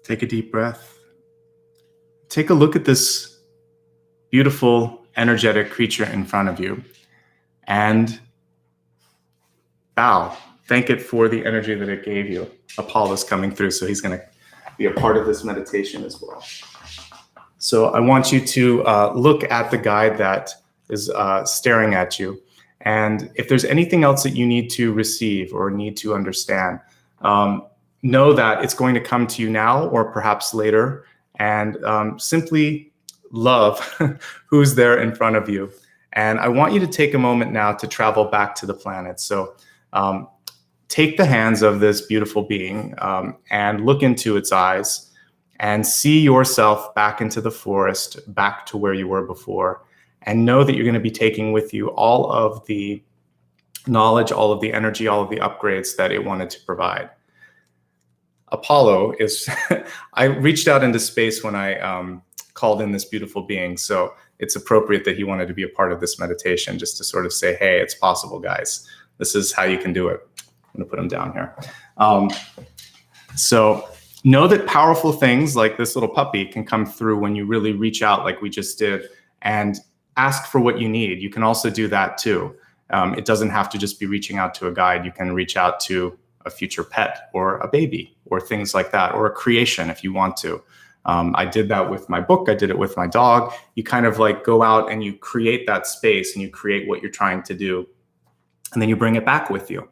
Take a deep breath. Take a look at this beautiful, energetic creature in front of you and bow. Thank it for the energy that it gave you. Apollo's coming through, so he's going to be a part of this meditation as well. So I want you to look at the guide that is staring at you. And if there's anything else that you need to receive or need to understand, know that it's going to come to you now or perhaps later, and simply love who's there in front of you. And I want you to take a moment now to travel back to the planet. So take the hands of this beautiful being and look into its eyes and see yourself back into the forest, back to where you were before. And know that you're going to be taking with you all of the knowledge, all of the energy, all of the upgrades that it wanted to provide. Apollo is, I reached out into space when I called in this beautiful being. So it's appropriate that he wanted to be a part of this meditation, just to sort of say, hey, it's possible, guys. This is how you can do it. I'm going to put him down here. So know that powerful things like this little puppy can come through when you really reach out like we just did and ask for what you need. You can also do that too. It doesn't have to just be reaching out to a guide. You can reach out to a future pet or a baby or things like that, or a creation if you want to. I did that with my book. I did it with my dog. You kind of like go out and you create that space and you create what you're trying to do. And then you bring it back with you.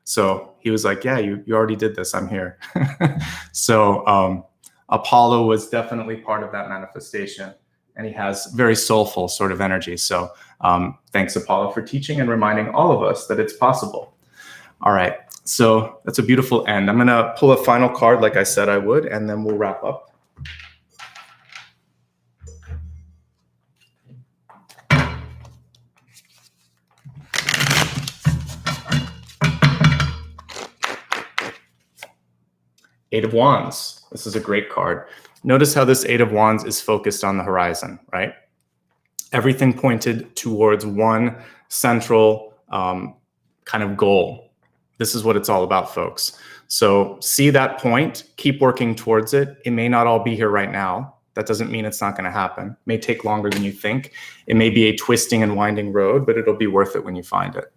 So he was like, yeah, you already did this. I'm here. So Apollo was definitely part of that manifestation. And he has very soulful sort of energy. So thanks, Apollo, for teaching and reminding all of us that it's possible. All right. So that's a beautiful end. I'm going to pull a final card like I said I would, and then we'll wrap up. Eight of Wands. This is a great card. Notice how this Eight of Wands is focused on the horizon, right? Everything pointed towards one central kind of goal. This is what it's all about, folks. So see that point, keep working towards it. It may not all be here right now. That doesn't mean it's not going to happen. It may take longer than you think. It may be a twisting and winding road, but it'll be worth it when you find it.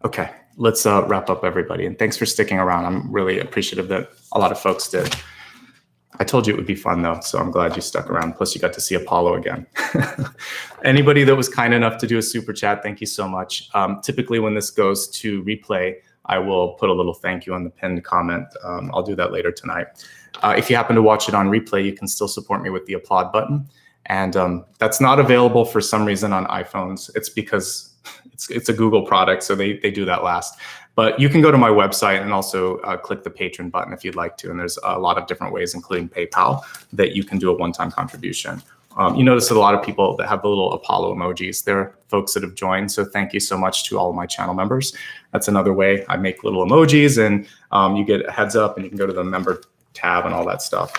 Okay, let's wrap up, everybody. And thanks for sticking around. I'm really appreciative that a lot of folks did. I told you it would be fun, though, so I'm glad you stuck around. Plus, you got to see Apollo again. Anybody that was kind enough to do a super chat, thank you so much. Typically, when this goes to replay, I will put a little thank you on the pinned comment. I'll do that later tonight. If you happen to watch it on replay, you can still support me with the applaud button. And that's not available for some reason on iPhones. It's because it's a Google product, so they do that last. But you can go to my website and also click the patron button if you'd like to. And there's a lot of different ways, including PayPal, that you can do a one-time contribution. You notice that a lot of people that have the little Apollo emojis, they're folks that have joined. So thank you so much to all of my channel members. That's another way I make little emojis, and you get a heads up and you can go to the member tab and all that stuff.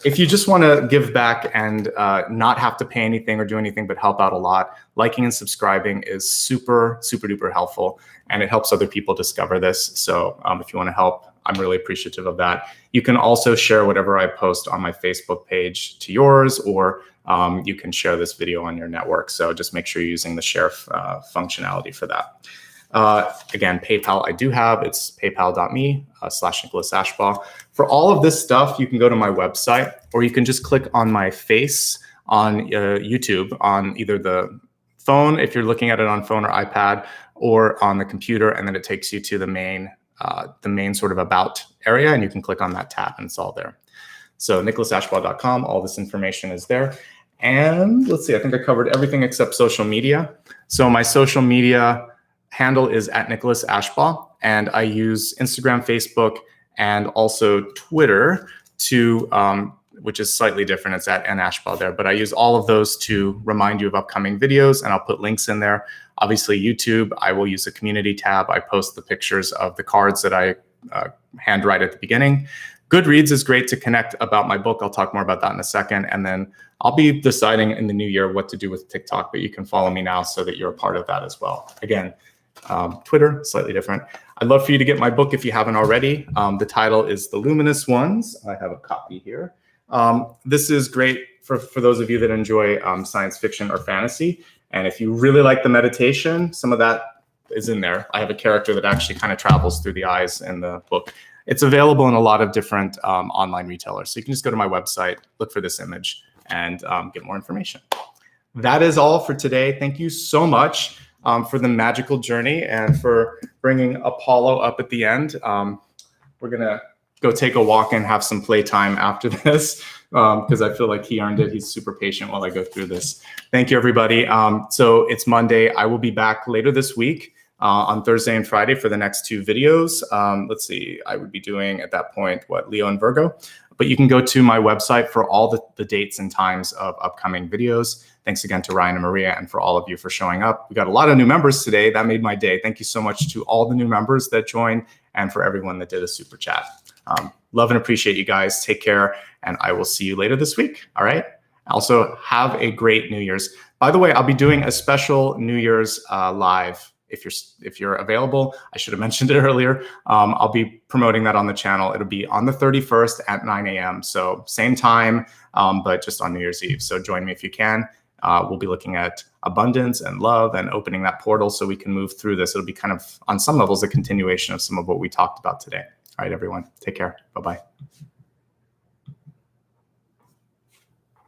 If you just want to give back and not have to pay anything or do anything but help out a lot, liking and subscribing is super, super duper helpful, and it helps other people discover this. So if you want to help, I'm really appreciative of that. You can also share whatever I post on my Facebook page to yours, or you can share this video on your network. So just make sure you're using the share functionality for that. Again, PayPal I do have. It's paypal.me/Nicholas Ashbaugh. For all of this stuff, you can go to my website, or you can just click on my face on YouTube on either the phone, if you're looking at it on phone or iPad, or on the computer, and then it takes you to the main sort of about area, and you can click on that tab and it's all there. So nicholasashbaugh.com, all this information is there. And let's see, I think I covered everything except social media. So my social media handle is @NicholasAshbaugh, and I use Instagram, Facebook, and also Twitter to, which is slightly different. It's @NAshbaugh there, but I use all of those to remind you of upcoming videos, and I'll put links in there. Obviously, YouTube, I will use a community tab. I post the pictures of the cards that I handwrite at the beginning. Goodreads is great to connect about my book. I'll talk more about that in a second. And then I'll be deciding in the new year what to do with TikTok, but you can follow me now so that you're a part of that as well. Again, Twitter, slightly different. I'd love for you to get my book if you haven't already. The title is The Luminous Ones. I have a copy here. This is great for those of you that enjoy science fiction or fantasy. And if you really like the meditation, some of that is in there. I have a character that actually kind of travels through the eyes in the book. It's available in a lot of different online retailers. So you can just go to my website, look for this image, and get more information. That is all for today. Thank you so much for the magical journey and for bringing Apollo up at the end. We're going to go take a walk and have some playtime after this because I feel like he earned it. He's super patient while I go through this. Thank you, everybody. So it's Monday. I will be back later this week on Thursday and Friday for the next 2 videos. Let's see, I would be doing at that point, Leo and Virgo. But you can go to my website for all the dates and times of upcoming videos. Thanks again to Ryan and Maria and for all of you for showing up. We got a lot of new members today. That made my day. Thank you so much to all the new members that joined and for everyone that did a super chat. Love and appreciate you guys. Take care, and I will see you later this week. All right. Also, have a great New Year's. By the way, I'll be doing a special New Year's live. If you're available, I should have mentioned it earlier. I'll be promoting that on the channel. It'll be on the 31st at 9 a.m. So same time, but just on New Year's Eve. So join me if you can. We'll be looking at abundance and love and opening that portal so we can move through this. It'll be kind of, on some levels, a continuation of some of what we talked about today. All right, everyone, take care. Bye-bye.